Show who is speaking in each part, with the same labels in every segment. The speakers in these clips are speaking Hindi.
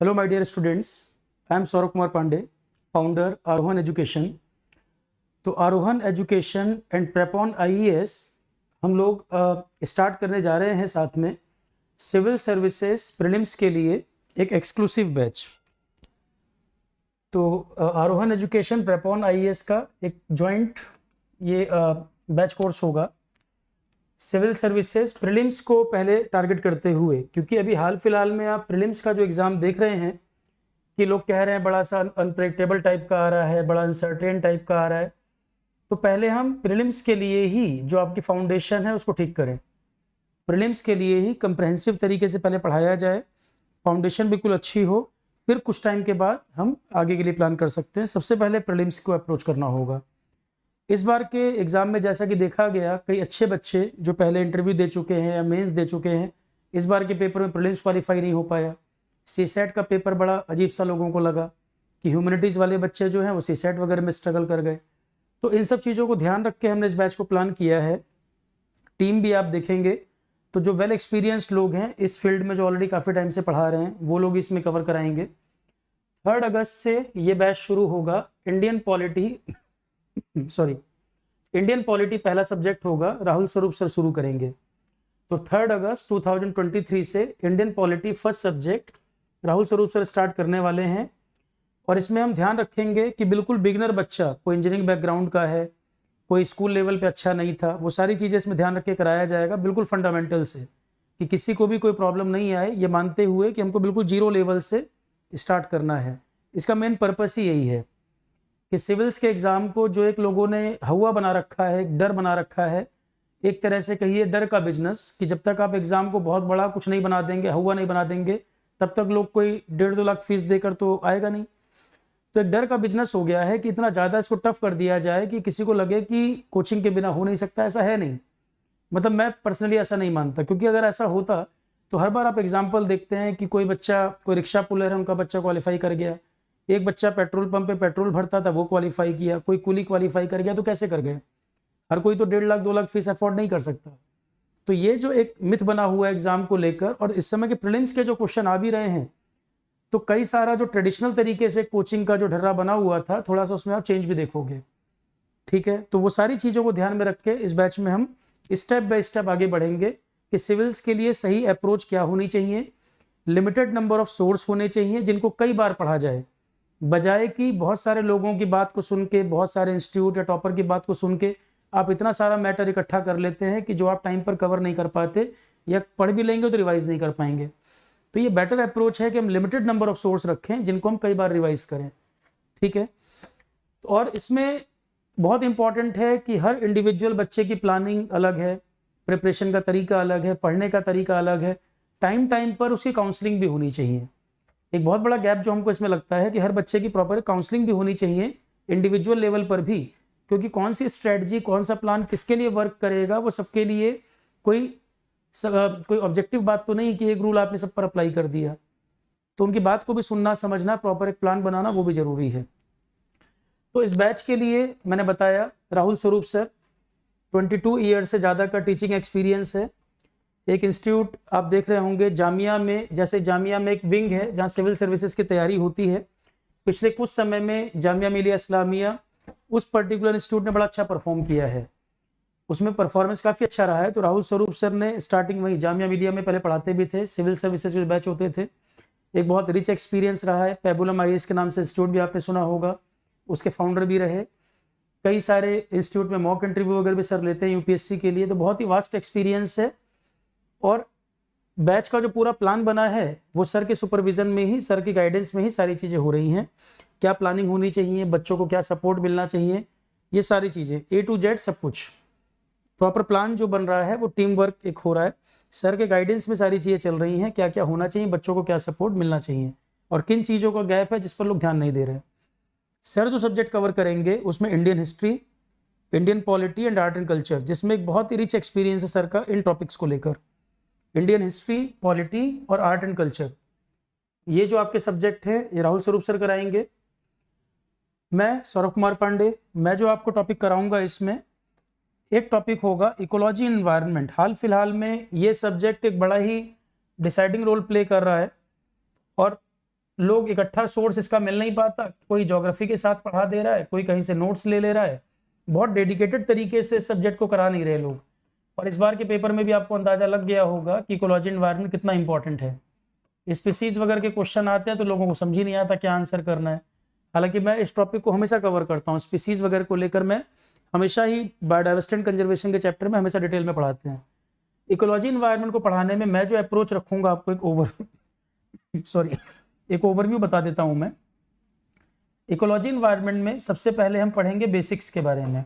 Speaker 1: Hello my dear students, I am Saurabh Kumar Pandey, founder Aarohan education. तो आरोहन एजुकेशन एंड प्रेपॉन आईएएस हम लोग स्टार्ट करने जा रहे हैं साथ में सिविल सर्विसेज प्रीलिम्स के लिए एक एक्सक्लूसिव बैच। तो आरोहन एजुकेशन प्रेपॉन आईएएस का एक जॉइंट ये बैच कोर्स होगा सिविल सर्विसेज प्रीलिम्स को पहले टारगेट करते हुए, क्योंकि अभी हाल फिलहाल में आप प्रीलिम्स का जो एग्ज़ाम देख रहे हैं कि लोग कह रहे हैं बड़ा सा अनप्रेडिक्टेबल टाइप का आ रहा है, बड़ा अनसर्टेन टाइप का आ रहा है। तो पहले हम प्रीलिम्स के लिए ही जो आपकी फाउंडेशन है उसको ठीक करें। प्रीलिम्स के लिए ही कंप्रहेंसिव तरीके से पहले पढ़ाया जाए, फाउंडेशन बिल्कुल अच्छी हो, फिर कुछ टाइम के बाद हम आगे के लिए प्लान कर सकते हैं। सबसे पहले प्रीलिम्स को अप्रोच करना होगा। इस बार के एग्ज़ाम में जैसा कि देखा गया, कई अच्छे बच्चे जो पहले इंटरव्यू दे चुके हैं या मेंस दे चुके हैं, इस बार के पेपर में प्रीलिम्स क्वालिफाई नहीं हो पाया। सीसेट का पेपर बड़ा अजीब सा लोगों को लगा कि ह्यूमैनिटीज़ वाले बच्चे जो हैं वो सीसेट वगैरह में स्ट्रगल कर गए। तो इन सब चीज़ों को ध्यान रख के हमने इस बैच को प्लान किया है। टीम भी आप देखेंगे तो जो वेल एक्सपीरियंस्ड लोग हैं इस फील्ड में, जो ऑलरेडी काफ़ी टाइम से पढ़ा रहे हैं, वो लोग इसमें कवर कराएंगे। 3 अगस्त से ये बैच शुरू होगा। इंडियन पॉलिटी पहला सब्जेक्ट होगा, राहुल स्वरूप सर शुरू करेंगे। तो 3 अगस्त 2023 से Indian polity first subject Rahul स्वरूप सर स्टार्ट करने वाले हैं। और इसमें हम ध्यान रखेंगे कि बिल्कुल बिगिनर बच्चा, कोई इंजीनियरिंग बैकग्राउंड का है, कोई स्कूल लेवल पे अच्छा नहीं था, वो सारी चीज़ें इसमें ध्यान रख के कराया जाएगा, बिल्कुल फंडामेंटल से, कि किसी को भी कोई प्रॉब्लम नहीं आए, ये मानते हुए कि हमको बिल्कुल जीरो लेवल से स्टार्ट करना है। इसका मेन पर्पस ही यही है कि सिविल्स के एग्ज़ाम को जो एक लोगों ने हवा बना रखा है, एक डर बना रखा है, एक तरह से कहिए डर का बिजनेस, कि जब तक आप एग्ज़ाम को बहुत बड़ा कुछ नहीं बना देंगे, हवा नहीं बना देंगे, तब तक लोग कोई 1.5-2 लाख फीस देकर तो आएगा नहीं। तो एक डर का बिजनेस हो गया है कि इतना ज़्यादा इसको टफ कर दिया जाए कि किसी को लगे कि कोचिंग के बिना हो नहीं सकता। ऐसा है नहीं, मतलब मैं पर्सनली ऐसा नहीं मानता, क्योंकि अगर ऐसा होता तो हर बार आप एग्जाम्पल देखते हैं कि कोई बच्चा, कोई रिक्शा पुलर है, उनका बच्चा क्वालिफाई कर गया, एक बच्चा पेट्रोल पंप पे पेट्रोल भरता था वो क्वालिफाई किया, कोई कुली क्वालिफाई कर गया। तो कैसे कर गए? हर कोई तो 1.5 लाख 2 लाख फीस अफोर्ड नहीं कर सकता। तो ये जो एक मिथ बना हुआ है एग्जाम को लेकर, और इस समय के प्रीलिम्स के जो क्वेश्चन आ भी रहे हैं, तो कई सारा जो ट्रेडिशनल तरीके से कोचिंग का जो ढर्रा बना हुआ था, थोड़ा सा उसमें आप चेंज भी देखोगे। ठीक है, तो वो सारी चीज़ों को ध्यान में रख के इस बैच में हम स्टेप बाय स्टेप आगे बढ़ेंगे कि सिविल्स के लिए सही अप्रोच क्या होनी चाहिए, लिमिटेड नंबर ऑफ सोर्स होने चाहिए जिनको कई बार पढ़ा जाए, बजाय कि बहुत सारे लोगों की बात को सुन के, बहुत सारे इंस्टीट्यूट या टॉपर की बात को सुन के आप इतना सारा मैटर इकट्ठा कर लेते हैं कि जो आप टाइम पर कवर नहीं कर पाते, या पढ़ भी लेंगे तो रिवाइज नहीं कर पाएंगे। तो ये बेटर अप्रोच है कि हम लिमिटेड नंबर ऑफ सोर्स रखें जिनको हम कई बार रिवाइज करें। ठीक है, और इसमें बहुत इंपॉर्टेंट है कि हर इंडिविजुअल बच्चे की प्लानिंग अलग है, प्रिपरेशन का तरीका अलग है, पढ़ने का तरीका अलग है, टाइम पर उसकी काउंसलिंग भी होनी चाहिए। एक बहुत बड़ा गैप जो हमको इसमें लगता है कि हर बच्चे की प्रॉपर काउंसलिंग भी होनी चाहिए इंडिविजुअल लेवल पर भी, क्योंकि कौन सी स्ट्रेटजी, कौन सा प्लान किसके लिए वर्क करेगा, वो सबके लिए कोई ऑब्जेक्टिव बात तो नहीं कि एक रूल आपने सब पर अप्लाई कर दिया। तो उनकी बात को भी सुनना, समझना, प्रॉपर एक प्लान बनाना, वो भी जरूरी है। तो इस बैच के लिए मैंने बताया राहुल स्वरूप सर, 22 ईयर से ज़्यादा का टीचिंग एक्सपीरियंस है। एक इंस्टीट्यूट आप देख रहे होंगे जामिया में, जैसे जामिया में एक विंग है जहाँ सिविल सर्विसेज की तैयारी होती है। पिछले कुछ समय में जामिया मिलिया इस्लामिया, उस पर्टिकुलर इंस्टीट्यूट ने बड़ा अच्छा परफॉर्म किया है, उसमें परफॉर्मेंस काफ़ी अच्छा रहा है। तो राहुल स्वरूप सर ने स्टार्टिंग वहीं जामिया मिलिया में पहले पढ़ाते भी थे, सिविल सर्विसेज के बैच होते थे। एक बहुत रिच एक्सपीरियंस रहा है। पेबुलम आईएएस के नाम से इंस्टीट्यूट भी आपने सुना होगा, उसके फाउंडर भी रहे। कई सारे इंस्टीट्यूट में मॉक इंटरव्यू वगैरह भी सर लेते हैं यूपीएससी के लिए। तो बहुत ही वास्ट एक्सपीरियंस है। और बैच का जो पूरा प्लान बना है वो सर के सुपरविजन में ही, सर की गाइडेंस में ही सारी चीज़ें हो रही हैं। क्या प्लानिंग होनी चाहिए, बच्चों को क्या सपोर्ट मिलना चाहिए, ये सारी चीज़ें A to Z सब कुछ प्रॉपर प्लान जो बन रहा है वो टीम वर्क एक हो रहा है। सर के गाइडेंस में सारी चीज़ें चल रही हैं, क्या क्या होना चाहिए, बच्चों को क्या सपोर्ट मिलना चाहिए, और किन चीज़ों का गैप है जिस पर लोग ध्यान नहीं दे रहे। सर जो सब्जेक्ट कवर करेंगे उसमें Indian history, Indian polity and art and culture, जिसमें एक बहुत ही रिच एक्सपीरियंस है सर का इन टॉपिक्स को लेकर। इंडियन हिस्ट्री, पॉलिटी और आर्ट एंड कल्चर, ये जो आपके सब्जेक्ट है ये राहुल स्वरूप सर कराएंगे। मैं सौरभ कुमार पांडे, मैं जो आपको टॉपिक कराऊंगा इसमें एक टॉपिक होगा इकोलॉजी एंड एनवायरनमेंट। हाल फिलहाल में ये सब्जेक्ट एक बड़ा ही डिसाइडिंग रोल प्ले कर रहा है, और लोग इकट्ठा सोर्स इसका मिल नहीं पाता, कोई ज्योग्राफी के साथ पढ़ा दे रहा है, कोई कहीं से नोट्स ले रहा है, बहुत डेडिकेटेड तरीके से सब्जेक्ट को करा नहीं रहे लोग। और इस बार के पेपर में भी आपको अंदाजा लग गया होगा कि इकोलॉजी एनवायरनमेंट कितना इंपॉर्टेंट है। स्पीसीज वगैरह के क्वेश्चन आते हैं तो लोगों को समझ ही नहीं आता क्या आंसर करना है। हालांकि मैं इस टॉपिक को हमेशा कवर करता हूँ, स्पीसीज वगैरह को लेकर मैं हमेशा ही बायोडाइवर्सिटी एंड कंजर्वेशन के चैप्टर में हमेशा डिटेल में पढ़ाते हैं। इकोलॉजी एनवायरनमेंट को पढ़ाने में मैं जो अप्रोच रखूंगा, आपको एक ओवरव्यू बता देता हूं मैं। इकोलॉजी एनवायरनमेंट में सबसे पहले हम पढ़ेंगे बेसिक्स के बारे में,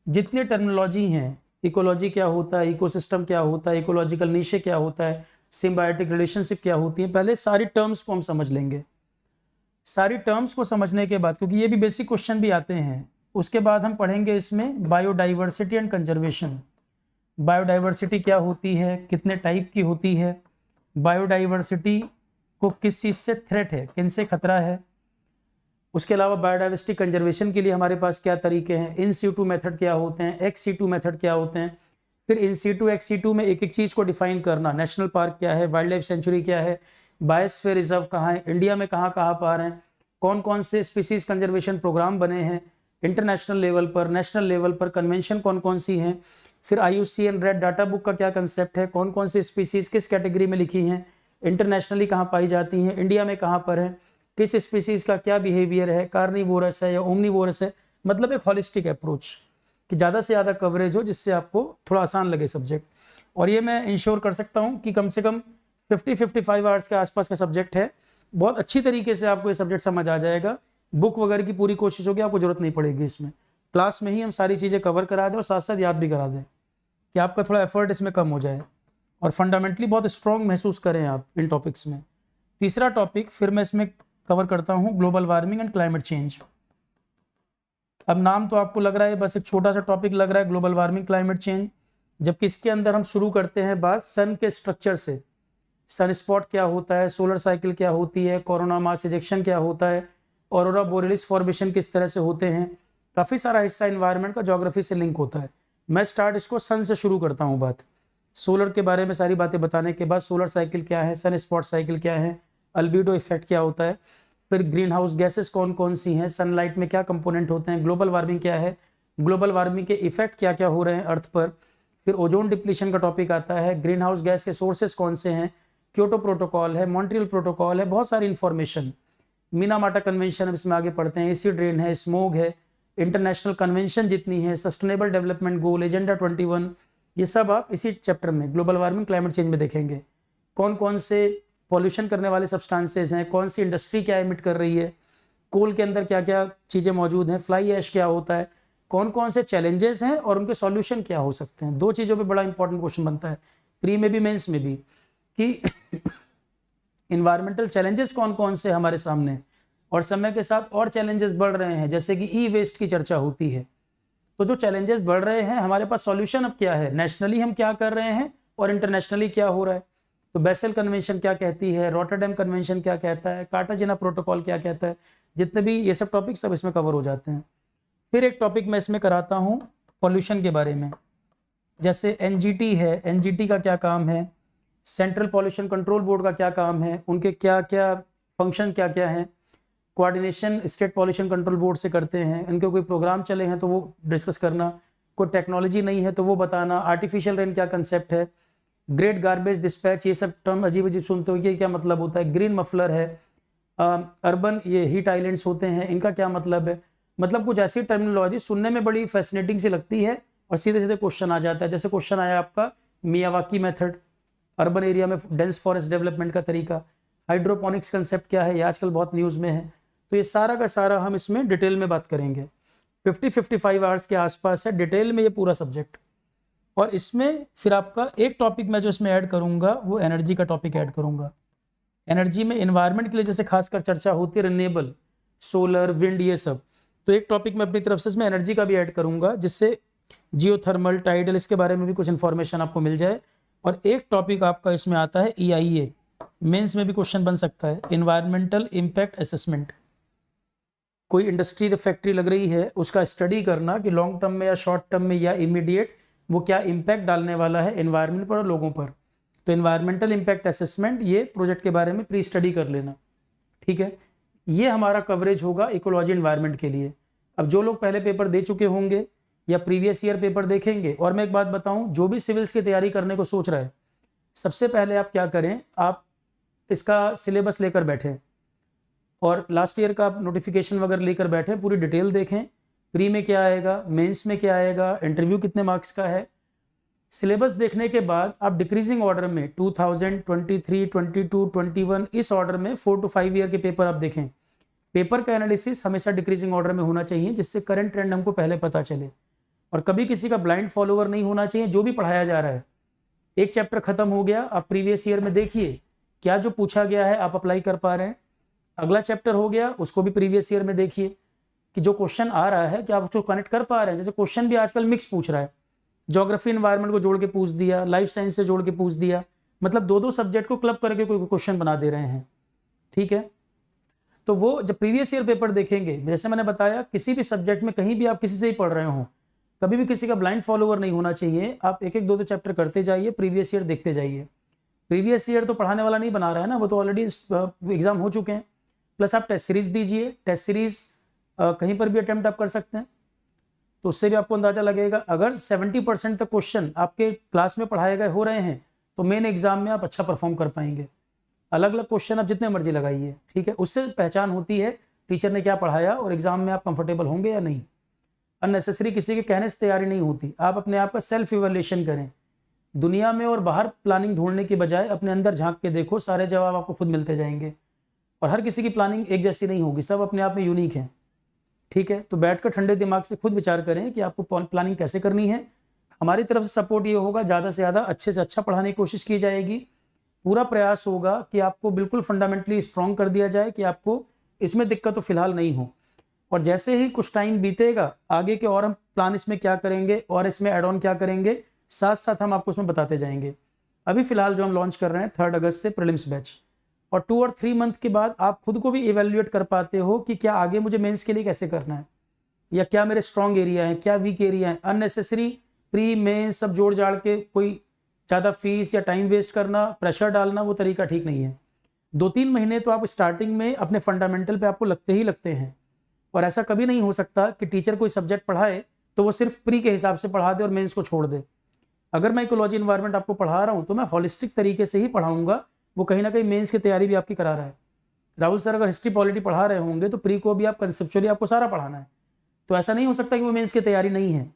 Speaker 1: जितनी टर्मिनोलॉजी हैं, इकोलॉजी क्या होता है, इकोसिस्टम क्या होता है, इकोलॉजिकल नीशे क्या होता है, सिम्बायोटिक रिलेशनशिप क्या होती है, पहले सारी टर्म्स को हम समझ लेंगे। सारी टर्म्स को समझने के बाद, क्योंकि ये भी बेसिक क्वेश्चन भी आते हैं, उसके बाद हम पढ़ेंगे इसमें बायोडाइवर्सिटी एंड कंजर्वेशन। बायोडाइवर्सिटी क्या होती है, कितने टाइप की होती है, बायोडाइवर्सिटी को किस चीज़ से थ्रेट है, किन से खतरा है। उसके अलावा बायोडाइवर्सिटी कंजर्वेशन के लिए हमारे पास क्या तरीके हैं, इन सीटू मेथड क्या होते हैं, एक्स सीटू मेथड क्या होते हैं। फिर इन सीटू एक्स सीटू में एक एक चीज़ को डिफाइन करना, नेशनल पार्क क्या है, वाइल्ड लाइफ सेंचुरी क्या है, बायोस्फीयर रिजर्व कहाँ है, इंडिया में कहाँ कहाँ पर हैं, कौन कौन से स्पीसीज कंजर्वेशन प्रोग्राम बने हैं इंटरनेशनल लेवल पर, नेशनल लेवल पर कन्वेंशन कौन कौन सी हैं। फिर IUCN रेड डाटा बुक का क्या कंसेप्ट है, कौन कौन सी स्पीसीज किस कैटेगरी में लिखी हैं, इंटरनेशनली कहाँ पाई जाती हैं, इंडिया में कहाँ पर है, किस स्पीसीज का क्या बिहेवियर है, कार्निवोरस है या ओमनीवोरस है। मतलब एक हॉलिस्टिक अप्रोच कि ज़्यादा से ज़्यादा कवरेज हो, जिससे आपको थोड़ा आसान लगे सब्जेक्ट। और ये मैं इंश्योर कर सकता हूँ कि कम से कम 50-55 आवर्स के आसपास का सब्जेक्ट है, बहुत अच्छी तरीके से आपको ये सब्जेक्ट समझ आ जाएगा। बुक वगैरह की पूरी कोशिश होगी, आपको जरूरत नहीं पड़ेगी इसमें, क्लास में ही हम सारी चीज़ें कवर करा दें और साथ साथ याद भी करा दें कि आपका थोड़ा एफर्ट इसमें कम हो जाए और फंडामेंटली बहुत स्ट्रॉन्ग महसूस करें आप इन टॉपिक्स में। तीसरा टॉपिक फिर मैं इसमें कवर करता हूँ, global warming and climate change. अब नाम तो आपको लग रहा है बस एक छोटा सा टॉपिक लग रहा है, ग्लोबल वार्मिंग क्लाइमेट चेंज, जबकि इसके अंदर हम शुरू करते हैं बात सन के स्ट्रक्चर से। सन स्पॉट क्या होता है, सोलर साइकिल क्या होती है, कोरोना मास इजेक्शन क्या होता है, ऑरोरा बोरेलिस फॉर्मेशन किस तरह से होते हैं। काफ़ी सारा हिस्सा एनवायरनमेंट का ज्योग्राफी से लिंक होता है। मैं स्टार्ट इसको सन से शुरू करता हूँ बात। सोलर के बारे में सारी बातें बताने के बाद सोलर साइकिल क्या है, सन स्पॉट साइकिल क्या है, अल्बिडो इफेक्ट क्या होता है, फिर ग्रीन हाउस गैसेस कौन कौन सी हैं, सनलाइट में क्या कंपोनेंट होते हैं, ग्लोबल वार्मिंग क्या है, ग्लोबल वार्मिंग के इफेक्ट क्या क्या हो रहे हैं अर्थ पर, फिर ओजोन डिप्लीशन का टॉपिक आता है, ग्रीन हाउस गैस के सोर्सेस कौन से हैं, क्योटो प्रोटोकॉल है, मॉन्ट्रियल प्रोटोकॉल है, बहुत सारी इंफॉर्मेशन, मिनामाटा कन्वेंशन हम इसमें आगे पढ़ते हैं, एसिड रेन है, स्मोग है, इंटरनेशनल कन्वेंशन जितनी है, सस्टेनेबल डेवलपमेंट गोल, एजेंडा 21, ये सब आप इसी चैप्टर में ग्लोबल वार्मिंग क्लाइमेट चेंज में देखेंगे। कौन कौन से पॉल्यूशन करने वाले सब्सटेंसेस हैं, कौन सी इंडस्ट्री क्या एमिट कर रही है, कोल के अंदर क्या क्या चीज़ें मौजूद हैं, फ्लाई ऐश क्या होता है, कौन कौन से चैलेंजेस हैं और उनके सॉल्यूशन क्या हो सकते हैं। दो चीज़ों पे बड़ा इंपॉर्टेंट क्वेश्चन बनता है, प्री में भी मेंस में भी, कि इन्वायरमेंटल चैलेंजेस कौन कौन से हमारे सामने, और समय के साथ और चैलेंजेस बढ़ रहे हैं, जैसे कि ई वेस्ट की चर्चा होती है। तो जो चैलेंजेस बढ़ रहे हैं, हमारे पास सॉल्यूशन अब क्या है, नेशनली हम क्या कर रहे हैं और इंटरनेशनली क्या हो रहा है। तो बेसल कन्वेंशन क्या कहती है, रॉटरडैम कन्वेंशन क्या कहता है, कार्टाजेना प्रोटोकॉल क्या कहता है, जितने भी ये सब टॉपिक सब इसमें कवर हो जाते हैं। फिर एक टॉपिक मैं इसमें कराता हूँ पॉल्यूशन के बारे में, जैसे NGT है, NGT का क्या काम है, सेंट्रल पॉल्यूशन कंट्रोल बोर्ड का क्या काम है, उनके क्या क्या फंक्शन क्या क्या हैं, coordination state pollution control board से करते हैं, इनके कोई प्रोग्राम चले हैं तो वो डिस्कस करना, कोई टेक्नोलॉजी नहीं है तो वो बताना, आर्टिफिशियल रेन क्या कंसेप्ट है, ग्रेट गार्बेज डिस्पैच, ये सब टर्म अजीब अजीब सुनते हो, ये क्या मतलब होता है, ग्रीन मफलर है, अर्बन ये हीट आइलैंड्स होते हैं, इनका क्या मतलब है। मतलब कुछ ऐसी टर्मिनोलॉजी सुनने में बड़ी फैसिनेटिंग सी लगती है और सीधे सीधे क्वेश्चन आ जाता है। जैसे क्वेश्चन आया आपका मियावाकी मेथड, अर्बन एरिया में डेंस फॉरेस्ट डेवलपमेंट का तरीका, हाइड्रोपोनिक्स कंसेप्ट क्या है, ये आजकल बहुत न्यूज़ में है। तो ये सारा का सारा हम इसमें डिटेल में बात करेंगे। 50-55 आवर्स के आसपास है डिटेल में ये पूरा सब्जेक्ट। और इसमें फिर आपका एक टॉपिक मैं जो इसमें ऐड करूंगा वो एनर्जी का टॉपिक ऐड करूंगा। एनर्जी में एनवायरनमेंट के लिए जैसे खासकर चर्चा होती है रिन्यूएबल, सोलर, विंड, ये सब, तो एक टॉपिक मैं अपनी तरफ से इसमें एनर्जी का भी ऐड करूंगा, जिससे जियोथर्मल, टाइडल, इसके बारे में भी कुछ इन्फॉर्मेशन आपको मिल जाए। और एक टॉपिक आपका इसमें आता है EIA, मेंस में भी क्वेश्चन बन सकता है, इन्वायरमेंटल इम्पैक्ट असेसमेंट। कोई इंडस्ट्री फैक्ट्री लग रही है, उसका स्टडी करना कि लॉन्ग टर्म में या शॉर्ट टर्म में या इमीडिएट वो क्या इम्पैक्ट डालने वाला है एनवायरनमेंट पर और लोगों पर। तो एनवायरमेंटल इम्पैक्ट असेसमेंट, ये प्रोजेक्ट के बारे में प्री स्टडी कर लेना, ठीक है, ये हमारा कवरेज होगा इकोलॉजी एनवायरनमेंट के लिए। अब जो लोग पहले पेपर दे चुके होंगे या प्रीवियस ईयर पेपर देखेंगे, और मैं एक बात बताऊं, जो भी सिविल्स की तैयारी करने को सोच रहा है, सबसे पहले आप क्या करें, आप इसका सिलेबस लेकर बैठें और लास्ट ईयर का नोटिफिकेशन वगैरह लेकर बैठें, पूरी डिटेल देखें, प्री में क्या आएगा, मेंस में क्या आएगा, इंटरव्यू कितने मार्क्स का है। सिलेबस देखने के बाद आप डिक्रीजिंग ऑर्डर में 2023, 22, 21 इस ऑर्डर में 4 to 5 ईयर के पेपर आप देखें। पेपर का एनालिसिस हमेशा डिक्रीजिंग ऑर्डर में होना चाहिए, जिससे करंट ट्रेंड हमको पहले पता चले, और कभी किसी का ब्लाइंड फॉलोवर नहीं होना चाहिए। जो भी पढ़ाया जा रहा है, एक चैप्टर खत्म हो गया, आप प्रीवियस ईयर में देखिए क्या जो पूछा गया है आप अप्लाई कर पा रहे हैं। अगला चैप्टर हो गया, उसको भी प्रीवियस ईयर में देखिए कि जो क्वेश्चन आ रहा है क्या आप उसको कनेक्ट कर पा रहे हैं। जैसे क्वेश्चन भी आजकल मिक्स पूछ रहा है, ज्योग्राफी एनवायरनमेंट को जोड़ के पूछ दिया, लाइफ साइंस से जोड़ के पूछ दिया, मतलब दो दो सब्जेक्ट को क्लब करके कोई क्वेश्चन बना दे रहे हैं। ठीक है, तो वो जब प्रीवियस ईयर पेपर देखेंगे, जैसे मैंने बताया, किसी भी सब्जेक्ट में कहीं भी आप किसी से ही पढ़ रहे हो, कभी भी किसी का ब्लाइंड फॉलोवर नहीं होना चाहिए। आप एक एक दो दो चैप्टर करते जाइए, प्रीवियस ईयर देखते जाइए। प्रीवियस ईयर तो पढ़ाने वाला नहीं बना रहा है ना, वो तो ऑलरेडी एग्जाम हो चुके हैं। प्लस आप टेस्ट सीरीज दीजिए, टेस्ट सीरीज कहीं पर भी अटेम्प्ट आप कर सकते हैं, तो उससे भी आपको अंदाजा लगेगा। अगर 70% तक क्वेश्चन आपके क्लास में पढ़ाए गए हो रहे हैं, तो मेन एग्जाम में आप अच्छा परफॉर्म कर पाएंगे। अलग अलग क्वेश्चन आप जितने मर्जी लगाइए, ठीक है, उससे पहचान होती है टीचर ने क्या पढ़ाया और एग्जाम में आप कंफर्टेबल होंगे या नहीं। अननेसेसरी किसी के कहने से तैयारी नहीं होती, आप अपने आप का सेल्फ इवैल्यूएशन करें। दुनिया में और बाहर प्लानिंग ढूंढने की बजाय अपने अंदर झांक के देखो, सारे जवाब आपको खुद मिलते जाएंगे। और हर किसी की प्लानिंग एक जैसी नहीं होगी, सब अपने आप में यूनिक है। ठीक है, तो बैठकर ठंडे दिमाग से खुद विचार करें कि आपको प्लानिंग कैसे करनी है। हमारी तरफ से सपोर्ट ये होगा, ज़्यादा से ज़्यादा अच्छे से अच्छा पढ़ाने की कोशिश की जाएगी। पूरा प्रयास होगा कि आपको बिल्कुल फंडामेंटली स्ट्रॉन्ग कर दिया जाए कि आपको इसमें दिक्कत तो फिलहाल नहीं हो। और जैसे ही कुछ टाइम बीतेगा, आगे के और हम प्लान इसमें क्या करेंगे और इसमें एड ऑन क्या करेंगे, साथ साथ हम आपको उसमें बताते जाएंगे। अभी फिलहाल जो हम लॉन्च कर रहे हैं 3 अगस्त से प्रीलिम्स बैच, और 2 और 3 मंथ के बाद आप खुद को भी इवेल्युएट कर पाते हो कि क्या आगे मुझे मेंस के लिए कैसे करना है, या क्या मेरे स्ट्रॉन्ग एरिया है, क्या वीक एरिया है। अननेसेसरी प्री मेंस सब जोड़ जाड़ के कोई ज़्यादा फीस या टाइम वेस्ट करना, प्रेशर डालना, वो तरीका ठीक नहीं है। 2-3 महीने तो आप स्टार्टिंग में अपने फंडामेंटल पे आपको लगते ही लगते हैं, और ऐसा कभी नहीं हो सकता कि टीचर कोई सब्जेक्ट पढ़ाए तो वो सिर्फ प्री के हिसाब से पढ़ा दे और मेंस को छोड़ दे। अगर मैं इकोलॉजी एनवायरनमेंट आपको पढ़ा रहा हूँ तो मैं हॉलिस्टिक तरीके से ही पढ़ाऊंगा, वो कहीं ना कहीं मेंस की तैयारी भी आपकी करा रहा है। राहुल सर अगर हिस्ट्री पॉलिटी पढ़ा रहे होंगे तो प्री को भी आप कंसेप्चुअली आपको सारा पढ़ाना है, तो ऐसा नहीं हो सकता कि वो मेंस की तैयारी नहीं है,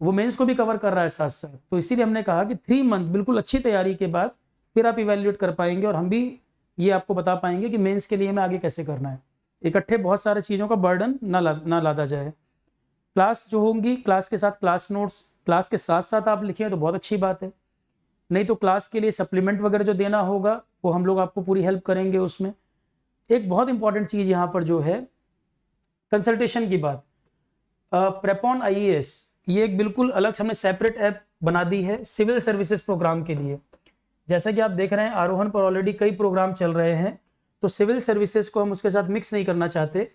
Speaker 1: वो मेंस को भी कवर कर रहा है साथ साथ। तो इसीलिए हमने कहा कि 3 मंथ बिल्कुल अच्छी तैयारी के बाद फिर आप इवेल्युएट कर पाएंगे, और हम भी ये आपको बता पाएंगे कि मेंस के लिए हमें आगे कैसे करना है। इकट्ठे बहुत सारे चीज़ों का बर्डन ना लादा जाए। क्लास जो होंगी, क्लास के साथ क्लास नोट्स, क्लास के साथ साथ आप लिखें तो बहुत अच्छी बात है, नहीं तो क्लास के लिए सप्लीमेंट वगैरह जो देना होगा वो हम लोग आपको पूरी हेल्प करेंगे उसमें। एक बहुत इंपॉर्टेंट चीज़ यहाँ पर जो है कंसल्टेशन की बात, प्रेपॉन IAS, ये एक बिल्कुल अलग हमने सेपरेट ऐप बना दी है सिविल सर्विसेज प्रोग्राम के लिए। जैसा कि आप देख रहे हैं आरोहण पर ऑलरेडी कई प्रोग्राम चल रहे हैं, तो सिविल सर्विसेज को हम उसके साथ मिक्स नहीं करना चाहते।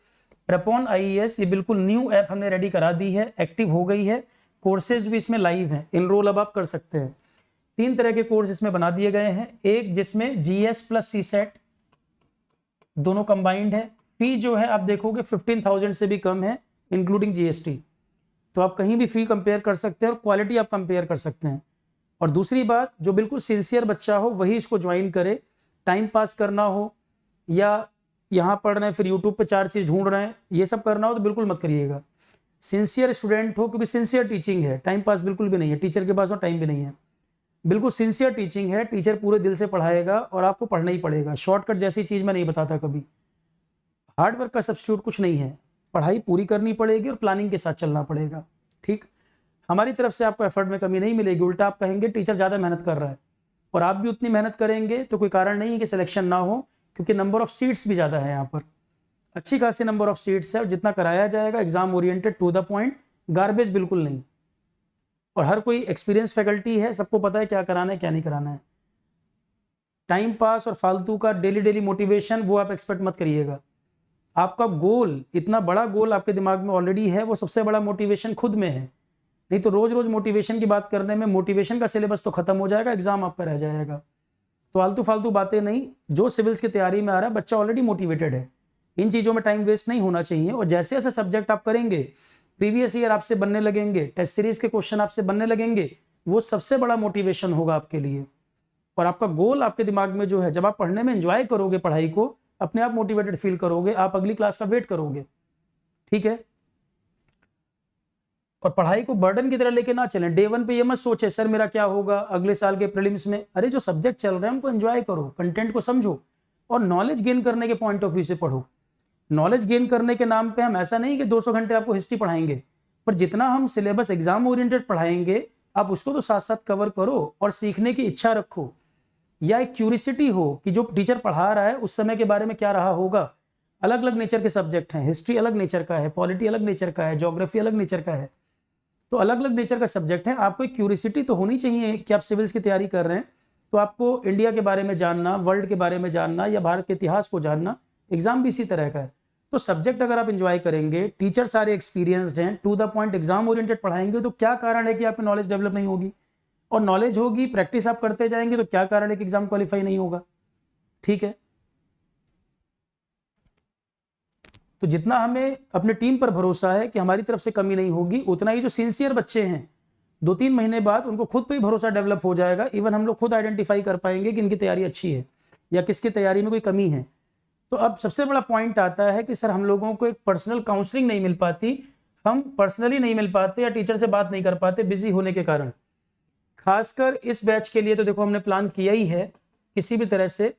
Speaker 1: प्रेपॉन IAS ये बिल्कुल न्यू ऐप हमने रेडी करा दी है, एक्टिव हो गई है, कोर्सेज भी इसमें लाइव हैं, इनरोल अब आप कर सकते हैं। 3 तरह के कोर्स इसमें बना दिए गए हैं, एक जिसमें GS प्लस CSET दोनों कंबाइंड है। फी जो है आप देखोगे 15,000 से भी कम है इंक्लूडिंग GST, तो आप कहीं भी फी कंपेयर कर सकते हैं और क्वालिटी आप कंपेयर कर सकते हैं। और दूसरी बात, जो बिल्कुल सिंसियर बच्चा हो वही इसको ज्वाइन करे। टाइम पास करना हो या यहाँ पढ़ रहे हैं फिर यूट्यूब पे 4 चीज़ ढूंढ रहे हैं, ये सब करना हो तो बिल्कुल मत करिएगा। सिंसियर स्टूडेंट हो, क्योंकि सिंसियर टीचिंग है, टाइम पास बिल्कुल भी नहीं है, टीचर के पास तो टाइम भी नहीं है। बिल्कुल सिंसियर टीचिंग है, टीचर पूरे दिल से पढ़ाएगा और आपको पढ़ना ही पड़ेगा। शॉर्टकट जैसी चीज़ मैं नहीं बताता कभी, हार्डवर्क का सब्स्टिट्यूट कुछ नहीं है, पढ़ाई पूरी करनी पड़ेगी और प्लानिंग के साथ चलना पड़ेगा। ठीक, हमारी तरफ से आपको एफर्ट में कमी नहीं मिलेगी, उल्टा आप कहेंगे टीचर ज़्यादा मेहनत कर रहा है, और आप भी उतनी मेहनत करेंगे तो कोई कारण नहीं है कि सिलेक्शन ना हो, क्योंकि नंबर ऑफ सीट्स भी ज़्यादा है यहाँ पर, अच्छी खासी नंबर ऑफ सीट्स है, और जितना कराया जाएगा exam oriented to the point, garbage बिल्कुल नहीं। और हर कोई एक्सपीरियंस फैकल्टी है, सबको पता है क्या कराना है क्या नहीं कराना है। टाइम पास और फालतू का डेली मोटिवेशन वो आप एक्सपेक्ट मत करिएगा। आपका गोल, इतना बड़ा गोल आपके दिमाग में ऑलरेडी है, वो सबसे बड़ा मोटिवेशन खुद में है। नहीं तो रोज रोज मोटिवेशन की बात करने में मोटिवेशन का सिलेबस तो खत्म हो जाएगा, एग्जाम आपका रह जाएगा। तो आलतू फालतू बातें नहीं, जो सिविल्स की तैयारी में आ रहा है बच्चा ऑलरेडी मोटिवेटेड है, इन चीज़ों में टाइम वेस्ट नहीं होना चाहिए। और जैसे जैसे सब्जेक्ट आप करेंगे, प्रीवियस ईयर आपसे बनने लगेंगे, टेस्ट सीरीज के क्वेश्चन आपसे बनने लगेंगे, वो सबसे बड़ा मोटिवेशन होगा आपके लिए। और आपका गोल आपके दिमाग में जो है, जब आप पढ़ने में एंजॉय करोगे पढ़ाई को, अपने आप मोटिवेटेड फील करोगे, आप अगली क्लास का वेट करोगे। ठीक है, और पढ़ाई को बर्डन की तरह लेके ना चलें। डे 1 पे ये मत सोचे सर मेरा क्या होगा अगले साल के प्रीलिम्स में। अरे जो सब्जेक्ट चल रहे हैं उनको एंजॉय करो, कंटेंट को समझो और नॉलेज गेन करने के पॉइंट ऑफ व्यू से पढ़ो। नॉलेज गेन करने के नाम पे हम ऐसा नहीं कि 200 घंटे आपको हिस्ट्री पढ़ाएंगे, पर जितना हम सिलेबस एग्जाम ओरिएंटेड पढ़ाएंगे आप उसको तो साथ साथ कवर करो और सीखने की इच्छा रखो, या एक क्यूरियोसिटी हो कि जो टीचर पढ़ा रहा है उस समय के बारे में क्या रहा होगा। अलग अलग नेचर के सब्जेक्ट हैं, हिस्ट्री अलग नेचर का है, पॉलिटी अलग नेचर का है, ज्योग्राफी अलग नेचर का है, तो अलग अलग नेचर का सब्जेक्ट है। आपको एक क्यूरियोसिटी तो होनी चाहिए कि आप सिविल्स की तैयारी कर रहे हैं तो आपको इंडिया के बारे में जानना, वर्ल्ड के बारे में जानना या भारत के इतिहास को जानना। एग्जाम भी इसी तरह का है। तो सब्जेक्ट अगर आप एंजॉय करेंगे, टीचर सारे एक्सपीरियंस्ड हैं, to the point exam oriented पढ़ाएंगे, तो क्या कारण है कि आपकी नॉलेज डेवलप नहीं होगी। और नॉलेज होगी, प्रैक्टिस आप करते जाएंगे, तो क्या कारण है कि एग्जाम क्वालिफाई नहीं होगा। ठीक है, तो जितना हमें अपने टीम पर भरोसा है कि हमारी तरफ से कमी नहीं होगी, उतना ही जो सिंसियर बच्चे हैं 2-3 महीने बाद उनको खुद पे ही भरोसा डेवलप हो जाएगा। इवन हम लोग खुद आइडेंटिफाई कर पाएंगे कि इनकी तैयारी अच्छी है या किसकी तैयारी में कोई कमी है। तो अब सबसे बड़ा पॉइंट आता है कि सर हम लोगों को एक पर्सनल काउंसलिंग नहीं मिल पाती, हम पर्सनली नहीं मिल पाते या टीचर से बात नहीं कर पाते बिजी होने के कारण। खासकर इस बैच के लिए तो देखो हमने प्लान किया ही है, किसी भी तरह से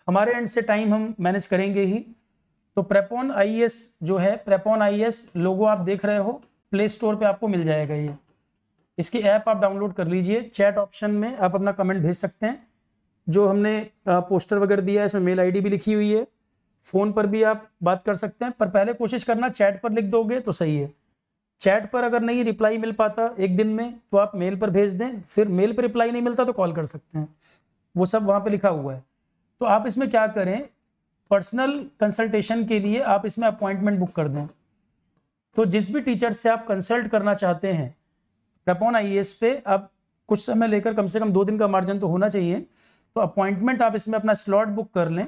Speaker 1: हमारे एंड से टाइम हम मैनेज करेंगे ही। तो प्रेपॉन आईएएस जो है, प्रेपॉन आईएएस लोगो आप देख रहे हो, प्ले स्टोर पे आपको मिल जाएगा ये। इसकी ऐप आप डाउनलोड कर लीजिए। चैट ऑप्शन में आप अपना कमेंट भेज सकते हैं। जो हमने पोस्टर वगैरह दिया है इसमें मेल आईडी भी लिखी हुई है। फ़ोन पर भी आप बात कर सकते हैं, पर पहले कोशिश करना चैट पर लिख दोगे तो सही है। चैट पर अगर नहीं रिप्लाई मिल पाता एक दिन में तो आप मेल पर भेज दें, फिर मेल पर रिप्लाई नहीं मिलता तो कॉल कर सकते हैं, वो सब वहाँ पर लिखा हुआ है। तो आप इसमें क्या करें, पर्सनल कंसल्टेशन के लिए आप इसमें अपॉइंटमेंट बुक कर दें। तो जिस भी टीचर से आप कंसल्ट करना चाहते हैं प्रेपॉन आईएएस पे, आप कुछ समय लेकर, कम से कम 2 दिन का मार्जिन तो होना चाहिए, तो अपॉइंटमेंट आप इसमें अपना स्लॉट बुक कर लें,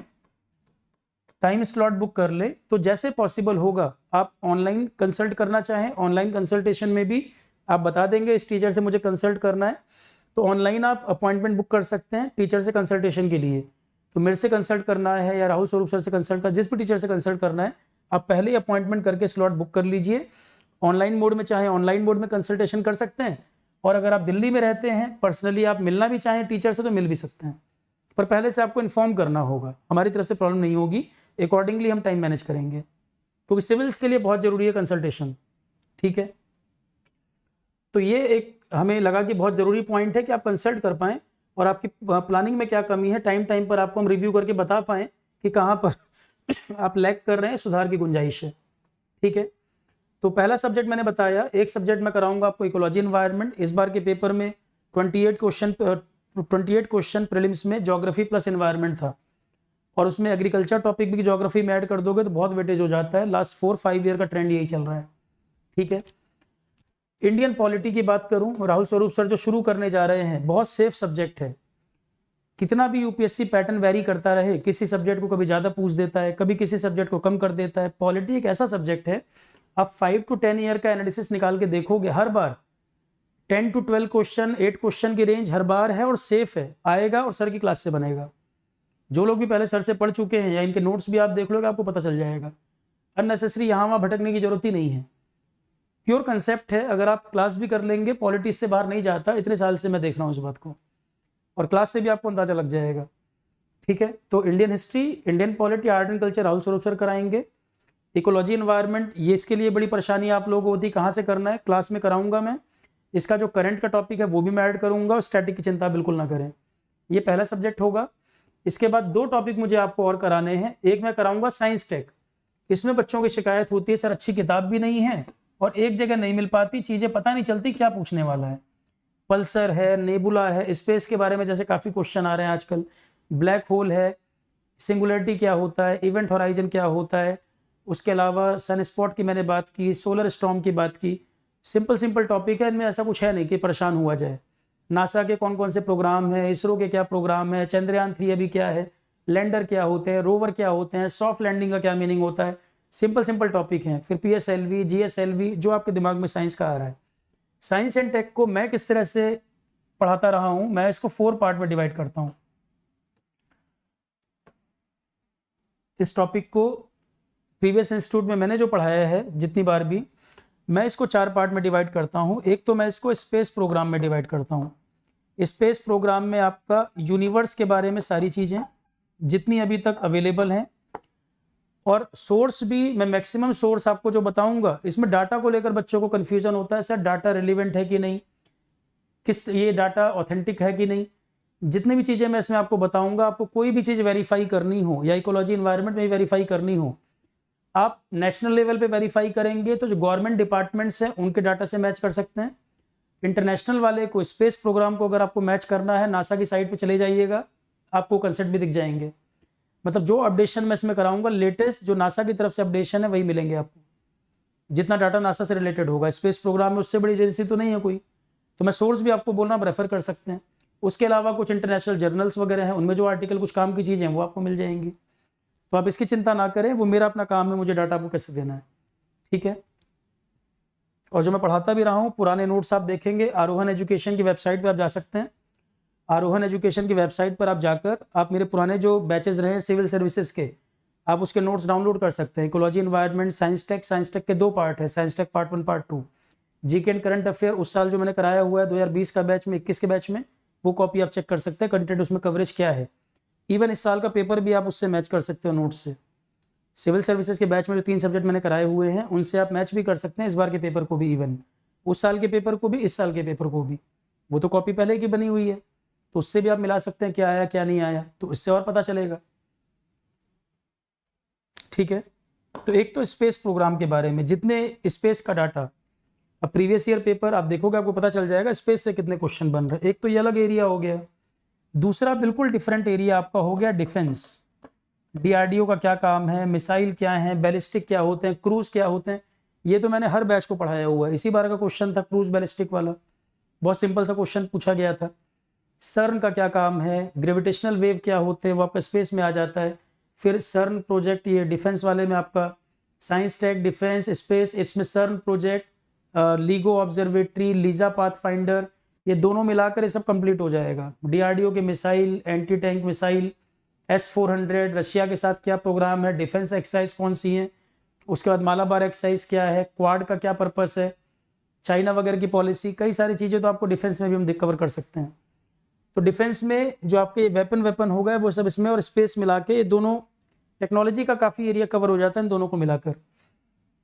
Speaker 1: टाइम स्लॉट बुक कर लें। तो जैसे पॉसिबल होगा आप ऑनलाइन कंसल्ट करना चाहें, ऑनलाइन कंसल्टेशन में भी आप बता देंगे इस टीचर से मुझे कंसल्ट करना है, तो ऑनलाइन आप अपॉइंटमेंट बुक कर सकते हैं टीचर से कंसल्टेशन के लिए। तो मेरे से कंसल्ट करना है या राहुल स्वरूप सर से कंसल्ट करना, जिस भी टीचर से कंसल्ट करना है आप पहले ही अपॉइंटमेंट करके स्लॉट बुक कर लीजिए। ऑनलाइन मोड में चाहे ऑनलाइन मोड में कंसल्टेशन कर सकते हैं, और अगर आप दिल्ली में रहते हैं पर्सनली आप मिलना भी चाहें टीचर से तो मिल भी सकते हैं, पर पहले से आपको इन्फॉर्म करना होगा। हमारी तरफ से प्रॉब्लम नहीं होगी, अकॉर्डिंगली हम टाइम मैनेज करेंगे, क्योंकि सिविल्स के लिए बहुत ज़रूरी है कंसल्टेशन। ठीक है, तो ये एक हमें लगा कि बहुत ज़रूरी पॉइंट है कि आप कंसल्ट कर पाएँ और आपकी प्लानिंग में क्या कमी है, टाइम टाइम पर आपको हम रिव्यू करके बता पाएँ कि कहाँ पर आप लैग कर रहे हैं, सुधार की गुंजाइश है। ठीक है, तो पहला सब्जेक्ट मैंने बताया, एक सब्जेक्ट मैं कराऊंगा आपको इकोलॉजी एनवायरनमेंट। इस बार के पेपर में 28 क्वेश्चन प्रीलिम्स में ज्योग्राफी प्लस एनवायरनमेंट था, और उसमें एग्रीकल्चर टॉपिक भी ज्योग्राफी में ऐड कर दोगे तो बहुत वेटेज हो जाता है। लास्ट 4-5 ईयर का ट्रेंड यही चल रहा है। ठीक है, इंडियन पॉलिटी की बात करूं, राहुल स्वरूप सर जो शुरू करने जा रहे हैं, बहुत सेफ सब्जेक्ट है। कितना भी यूपीएससी पैटर्न वेरी करता रहे, किसी सब्जेक्ट को कभी ज़्यादा पूछ देता है, कभी किसी सब्जेक्ट को कम कर देता है, पॉलिटी एक ऐसा सब्जेक्ट है आप 5 to 10 ईयर का एनालिसिस निकाल के देखोगे, हर बार 10 to 12 क्वेश्चन, 8 क्वेश्चन की रेंज हर बार है और सेफ है, आएगा और सर की क्लास से बनेगा। जो लोग भी पहले सर से पढ़ चुके हैं या इनके नोट्स भी आप देख लोगे आपको पता चल जाएगा। अननेसेसरी यहाँ वहाँ भटकने की जरूरत ही नहीं है, प्योर कंसेप्ट है। अगर आप क्लास भी कर लेंगे, पॉलिटी से बाहर नहीं जाता, इतने साल से मैं देख रहा हूँ इस बात को, और क्लास से भी आपको अंदाजा लग जाएगा। ठीक है, तो Indian history, Indian polity, art and culture Rahul स्वरूप सर कराएंगे। इकोलॉजी एनवायरनमेंट, ये इसके लिए बड़ी परेशानी आप लोगों को होती, कहाँ से करना है, क्लास में कराऊंगा मैं। इसका जो करंट का टॉपिक है वो भी मैं ऐड करूंगा, और स्टैटिक की चिंता बिल्कुल ना करें। ये पहला सब्जेक्ट होगा। इसके बाद 2 टॉपिक मुझे आपको और कराने हैं। एक मैं कराऊंगा साइंस टेक। इसमें बच्चों की शिकायत होती है सर अच्छी किताब भी नहीं है और एक जगह नहीं मिल पाती, चीज़ें पता नहीं चलती क्या पूछने वाला है। पल्सर है, नेबुला है, स्पेस के बारे में जैसे काफ़ी क्वेश्चन आ रहे हैं आजकल, ब्लैक होल है, सिंगुलरिटी क्या होता है, इवेंट होराइजन क्या होता है, उसके अलावा सन स्पॉट की मैंने बात की, सोलर स्टॉर्म की बात की। सिंपल टॉपिक है, इनमें ऐसा कुछ है नहीं कि परेशान हुआ जाए। नासा के कौन कौन से प्रोग्राम हैं, इसरो के क्या प्रोग्राम है, चंद्रयान 3 अभी क्या है, लैंडर क्या होते हैं, रोवर क्या होते हैं, सॉफ्ट लैंडिंग का क्या मीनिंग होता है, सिंपल सिंपल टॉपिक हैं। फिर PSLV, GSLV जो आपके दिमाग में साइंस का आ रहा है। साइंस एंड टेक को मैं किस तरह से पढ़ाता रहा हूं, मैं इसको 4 पार्ट में डिवाइड करता हूं। इस टॉपिक को प्रीवियस इंस्टीट्यूट में मैंने जो पढ़ाया है जितनी बार भी, मैं इसको 4 पार्ट में डिवाइड करता हूं। एक तो मैं इसको स्पेस प्रोग्राम में डिवाइड करता हूं। स्पेस प्रोग्राम में आपका यूनिवर्स के बारे में सारी चीज़ें जितनी अभी तक अवेलेबल हैं, और सोर्स भी मैं मैक्सिमम सोर्स आपको जो बताऊंगा, इसमें डाटा को लेकर बच्चों को कन्फ्यूजन होता है, सर डाटा रिलेवेंट है कि नहीं, किस ये डाटा ऑथेंटिक है कि नहीं। जितनी भी चीज़ें मैं इसमें आपको बताऊंगा, आपको कोई भी चीज़ वेरीफाई करनी हो या इकोलॉजी इन्वायरमेंट में वेरीफाई करनी हो, आप नेशनल लेवल पे वेरीफाई करेंगे तो जो गवर्नमेंट डिपार्टमेंट्स हैं उनके डाटा से मैच कर सकते हैं। इंटरनेशनल वाले को, स्पेस प्रोग्राम को अगर आपको मैच करना है, नासा की साइट पे चले जाइएगा, आपको कंसेप्ट भी दिख जाएंगे। मतलब जो अपडेशन मैं इसमें कराऊंगा, लेटेस्ट जो नासा की तरफ से अपडेशन है वही मिलेंगे आपको। जितना डाटा नासा से रिलेटेड होगा, स्पेस प्रोग्राम में उससे बड़ी एजेंसी तो नहीं है कोई, तो मैं सोर्स भी आपको बोलना, आप रेफर कर सकते हैं। उसके अलावा कुछ इंटरनेशनल जर्नल्स वगैरह हैं, उनमें जो आर्टिकल कुछ काम की चीज़ें हैं वो आपको मिल जाएंगी। तो आप इसकी चिंता ना करें, वो मेरा अपना काम है, मुझे डाटा आपको कैसे देना है, ठीक है। और जो मैं पढ़ाता भी रहा हूँ, पुराने नोट्स आप देखेंगे, आरोहन एजुकेशन की वेबसाइट पर आप जा सकते हैं। आरोहन एजुकेशन की वेबसाइट पर आप जाकर आप मेरे पुराने जो बैचेज रहे हैं सिविल सर्विसेज के, आप उसके नोट्स डाउनलोड कर सकते हैं। इकोलॉजी इन्वायरमेंट, साइंस टेक के 2 पार्ट है, science tech part 1 part 2। GK and current affair उस साल जो मैंने कराया हुआ है 2020 का बैच में, 21 के बैच में, वो कॉपी आप चेक कर सकते हैं, कंटेंट उसमें कवरेज क्या है। इवन इस साल का पेपर भी आप उससे मैच कर सकते हो नोट्स से। सिविल सर्विसेज के बैच में जो 3 सब्जेक्ट मैंने कराए हुए हैं उनसे आप मैच भी कर सकते हैं, इस बार के पेपर को भी, इवन उस साल के पेपर को भी, इस साल के पेपर को भी। वो तो कॉपी पहले की बनी हुई है, तो उससे भी आप मिला सकते हैं क्या आया क्या नहीं आया, तो इससे और पता चलेगा, ठीक है। तो एक तो स्पेस प्रोग्राम के बारे में, जितने स्पेस का डाटा, अब प्रीवियस ईयर पेपर आप देखोगे आपको पता चल जाएगा स्पेस से कितने क्वेश्चन बन रहे हैं। एक तो ये अलग एरिया हो गया, दूसरा बिल्कुल डिफरेंट एरिया आपका हो गया डिफेंस। DRDO का क्या काम है, मिसाइल क्या है, बैलिस्टिक क्या होते हैं, क्रूज क्या होते हैं, ये तो मैंने हर बैच को पढ़ाया हुआ है। इसी बार का क्वेश्चन था क्रूज बैलिस्टिक वाला, बहुत सिंपल सा क्वेश्चन पूछा गया था। सर्न का क्या काम है, ग्रेविटेशनल वेव क्या होते हैं, वो आपका स्पेस में आ जाता है। फिर सर्न प्रोजेक्ट, ये डिफेंस वाले में आपका साइंस टेक, डिफेंस, स्पेस, इसमें सर्न project, LIGO observatory, Lisa path finder, ये दोनों मिलाकर ये सब कंप्लीट हो जाएगा। DRDO के missile, anti tank missile, S-400, Russia के साथ क्या प्रोग्राम है, डिफेंस एक्सरसाइज कौन सी है, उसके बाद मालाबार एक्सरसाइज क्या है, क्वाड का क्या पर्पस है, चाइना वगैरह की पॉलिसी, कई सारी चीज़ें तो आपको डिफेंस में भी हम कवर कर सकते हैं। तो डिफेंस में जो आपके वेपन हो गए वो सब इसमें, और स्पेस मिला के ये दोनों टेक्नोलॉजी का काफ़ी एरिया कवर हो जाता है इन दोनों को मिलाकर।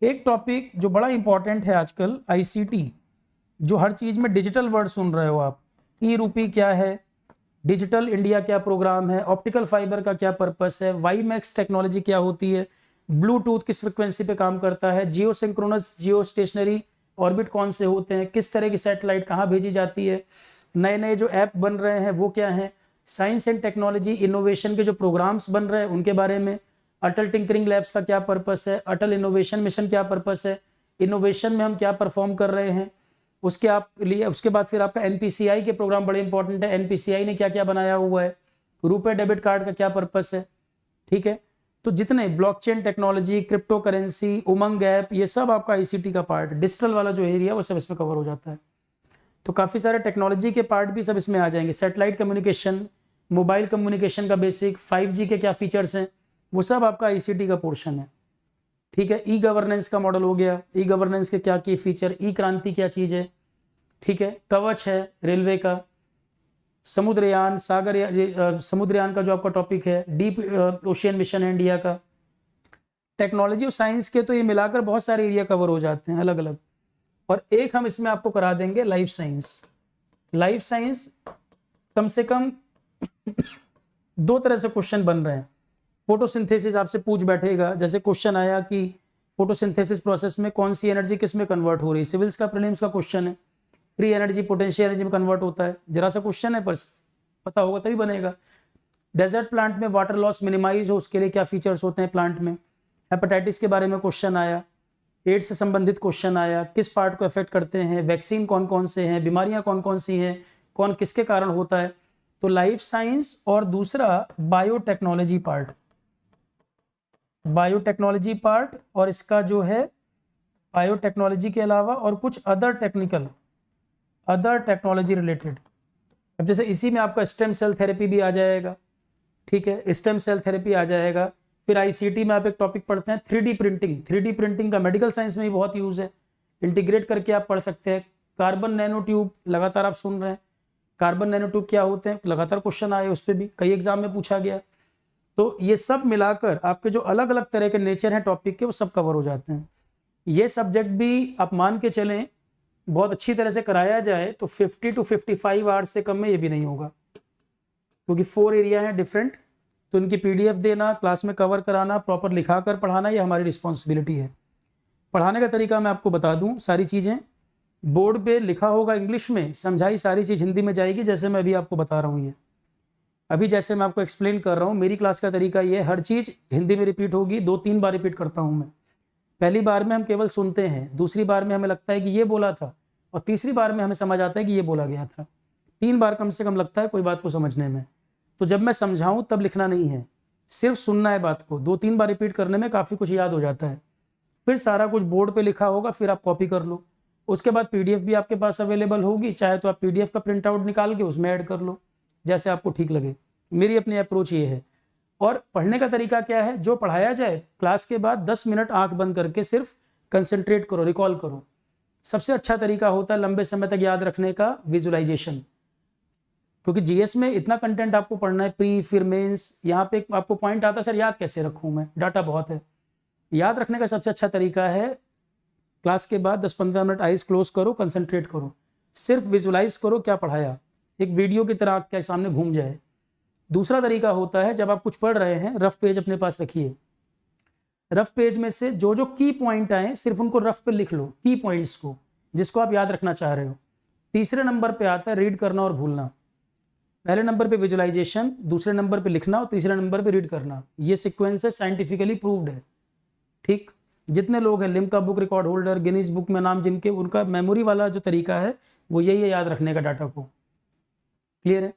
Speaker 1: एक टॉपिक जो बड़ा इंपॉर्टेंट है आजकल, ICT, जो हर चीज़ में डिजिटल वर्ड सुन रहे हो आप, ई-रूपी क्या है, डिजिटल इंडिया क्या प्रोग्राम है, ऑप्टिकल फाइबर का क्या पर्पस है, वाईमैक्स टेक्नोलॉजी क्या होती है, ब्लूटूथ किस फ्रिक्वेंसी पे काम करता है, जियो सिंक्रोनस, जियो स्टेशनरी ऑर्बिट कौन से होते हैं, किस तरह की सैटेलाइट कहाँ भेजी जाती है, नए नए जो ऐप बन रहे हैं वो क्या हैं, साइंस एंड टेक्नोलॉजी इनोवेशन के जो प्रोग्राम्स बन रहे हैं उनके बारे में, अटल टिंकरिंग लैब्स का क्या पर्पस है, अटल इनोवेशन मिशन क्या पर्पस है, इनोवेशन में हम क्या परफॉर्म कर रहे हैं, उसके आप लिए उसके बाद फिर आपका NPCI के प्रोग्राम बड़े इंपॉर्टेंट है, NPCI ने क्या क्या बनाया हुआ है, रुपए डेबिट कार्ड का क्या पर्पस है, ठीक है। तो जितने ब्लॉकचेन टेक्नोलॉजी, क्रिप्टो करेंसी, उमंग ऐप, ये सब आपका ICT का पार्ट, डिजिटल वाला जो एरिया वो सब इसमें कवर हो जाता है। तो काफ़ी सारे टेक्नोलॉजी के पार्ट भी सब इसमें आ जाएंगे, सैटेलाइट कम्युनिकेशन, मोबाइल कम्युनिकेशन का बेसिक, 5G के क्या फीचर्स हैं, वो सब आपका ICT का पोर्शन है, ठीक है। ई गवर्नेंस का मॉडल हो गया, ई गवर्नेंस के क्या की फीचर, ई क्रांति क्या चीज़ है, ठीक है। कवच है रेलवे का, समुद्रयान, समुद्रयान का जो आपका टॉपिक है, डीप ओशियन मिशन है इंडिया का। टेक्नोलॉजी और साइंस के तो ये मिलाकर बहुत सारे एरिया कवर हो जाते हैं अलग अलग। और एक हम इसमें आपको करा देंगे लाइफ साइंस। लाइफ साइंस कम से कम 2 तरह से क्वेश्चन बन रहे हैं। फोटोसिंथेसिस आपसे पूछ बैठेगा, जैसे क्वेश्चन आया कि फोटोसिंथेसिस प्रोसेस में कौन सी एनर्जी किस में कन्वर्ट हो रही है, सिविल्स का प्रीलिम्स का क्वेश्चन है। फ्री एनर्जी पोटेंशियल एनर्जी में कन्वर्ट होता है, जरा सा क्वेश्चन है पर पता होगा तभी बनेगा। डेजर्ट प्लांट में वाटर लॉस मिनिमाइज हो उसके लिए क्या फीचर्स होते हैं प्लांट में। हेपेटाइटिस के बारे में क्वेश्चन आया, एड्स से संबंधित क्वेश्चन आया, किस पार्ट को अफेक्ट करते हैं, वैक्सीन कौन कौन से हैं, बीमारियां कौन कौन सी हैं, कौन किसके कारण होता है, तो लाइफ साइंस और दूसरा बायोटेक्नोलॉजी पार्ट, बायोटेक्नोलॉजी पार्ट और इसका जो है बायोटेक्नोलॉजी के अलावा और कुछ अदर टेक्नोलॉजी रिलेटेड। अब जैसे इसी में आपका स्टेम सेल थेरेपी भी आ जाएगा, ठीक है, स्टेम सेल थेरेपी आ जाएगा। फिर आईसीटी में आप एक टॉपिक पढ़ते हैं 3D प्रिंटिंग, 3D प्रिंटिंग का मेडिकल साइंस में भी बहुत यूज़ है, इंटीग्रेट करके आप पढ़ सकते हैं। कार्बन नैनो ट्यूब लगातार आप सुन रहे हैं, कार्बन नैनो ट्यूब क्या होते हैं, लगातार क्वेश्चन आए, उस पर भी कई एग्जाम में पूछा गया। तो ये सब मिलाकर आपके जो अलग अलग तरह के नेचर हैं टॉपिक के, वो सब कवर हो जाते हैं। ये सब्जेक्ट भी आप मान के चलें बहुत अच्छी तरह से कराया जाए तो 50 to 55 आवर्स से कम में ये भी नहीं होगा, क्योंकि 4 एरिया हैं डिफरेंट। तो इनकी PDF देना, क्लास में कवर कराना, प्रॉपर लिखा कर पढ़ाना, ये हमारी रिस्पॉन्सिबिलिटी है। पढ़ाने का तरीका मैं आपको बता दूं, सारी चीज़ें बोर्ड पे लिखा होगा इंग्लिश में, समझाई सारी चीज़ हिंदी में जाएगी, जैसे मैं अभी आपको बता रहा हूँ। ये अभी जैसे मैं आपको एक्सप्लेन कर रहा हूँ, मेरी क्लास का तरीका ये है, हर चीज़ हिंदी में रिपीट होगी, 2-3 बार रिपीट करता हूँ मैं। पहली बार में हम केवल सुनते हैं, दूसरी बार में हमें लगता है कि ये बोला था, और तीसरी बार में हमें समझ आता है कि ये बोला गया था। 3 बार कम से कम लगता है कोई बात को समझने में। तो जब मैं समझाऊं तब लिखना नहीं है, सिर्फ सुनना है बात को। 2-3 बार रिपीट करने में काफ़ी कुछ याद हो जाता है। फिर सारा कुछ बोर्ड पे लिखा होगा, फिर आप कॉपी कर लो। उसके बाद PDF भी आपके पास अवेलेबल होगी, चाहे तो आप PDF का प्रिंट आउट निकाल के उसमें ऐड कर लो, जैसे आपको ठीक लगे। मेरी अपनी अप्रोच ये है। और पढ़ने का तरीका क्या है, जो पढ़ाया जाए क्लास के बाद 10 मिनट आंख बंद करके सिर्फ कंसंट्रेट करो, रिकॉल करो। सबसे अच्छा तरीका होता है लंबे समय तक याद रखने का विजुअलाइजेशन, क्योंकि GS में इतना कंटेंट आपको पढ़ना है, प्री फिर मेंस। यहाँ पे आपको पॉइंट आता है सर याद कैसे रखूँ मैं, डाटा बहुत है। याद रखने का सबसे अच्छा तरीका है क्लास के बाद 10-15 मिनट आइज क्लोज करो, कंसंट्रेट करो, सिर्फ विजुलाइज करो क्या पढ़ाया, एक वीडियो की तरह आपके सामने घूम जाए। दूसरा तरीका होता है, जब आप कुछ पढ़ रहे हैं रफ पेज अपने पास रखिए, रफ पेज में से जो जो की पॉइंट आए सिर्फ उनको रफ पे लिख लो, की पॉइंट्स को जिसको आप याद रखना चाह रहे हो। तीसरे नंबर पे आता है रीड करना और भूलना। पहले नंबर पे विजुअलाइजेशन, दूसरे नंबर पे लिखना और तीसरे नंबर पे रीड करना। ये सीक्वेंस है, साइंटिफिकली प्रूव्ड है। ठीक, जितने लोग हैं Limca book record holder, Guinness book में नाम जिनके, उनका मेमोरी वाला जो तरीका है वो यही है, याद रखने का डाटा को। क्लियर है?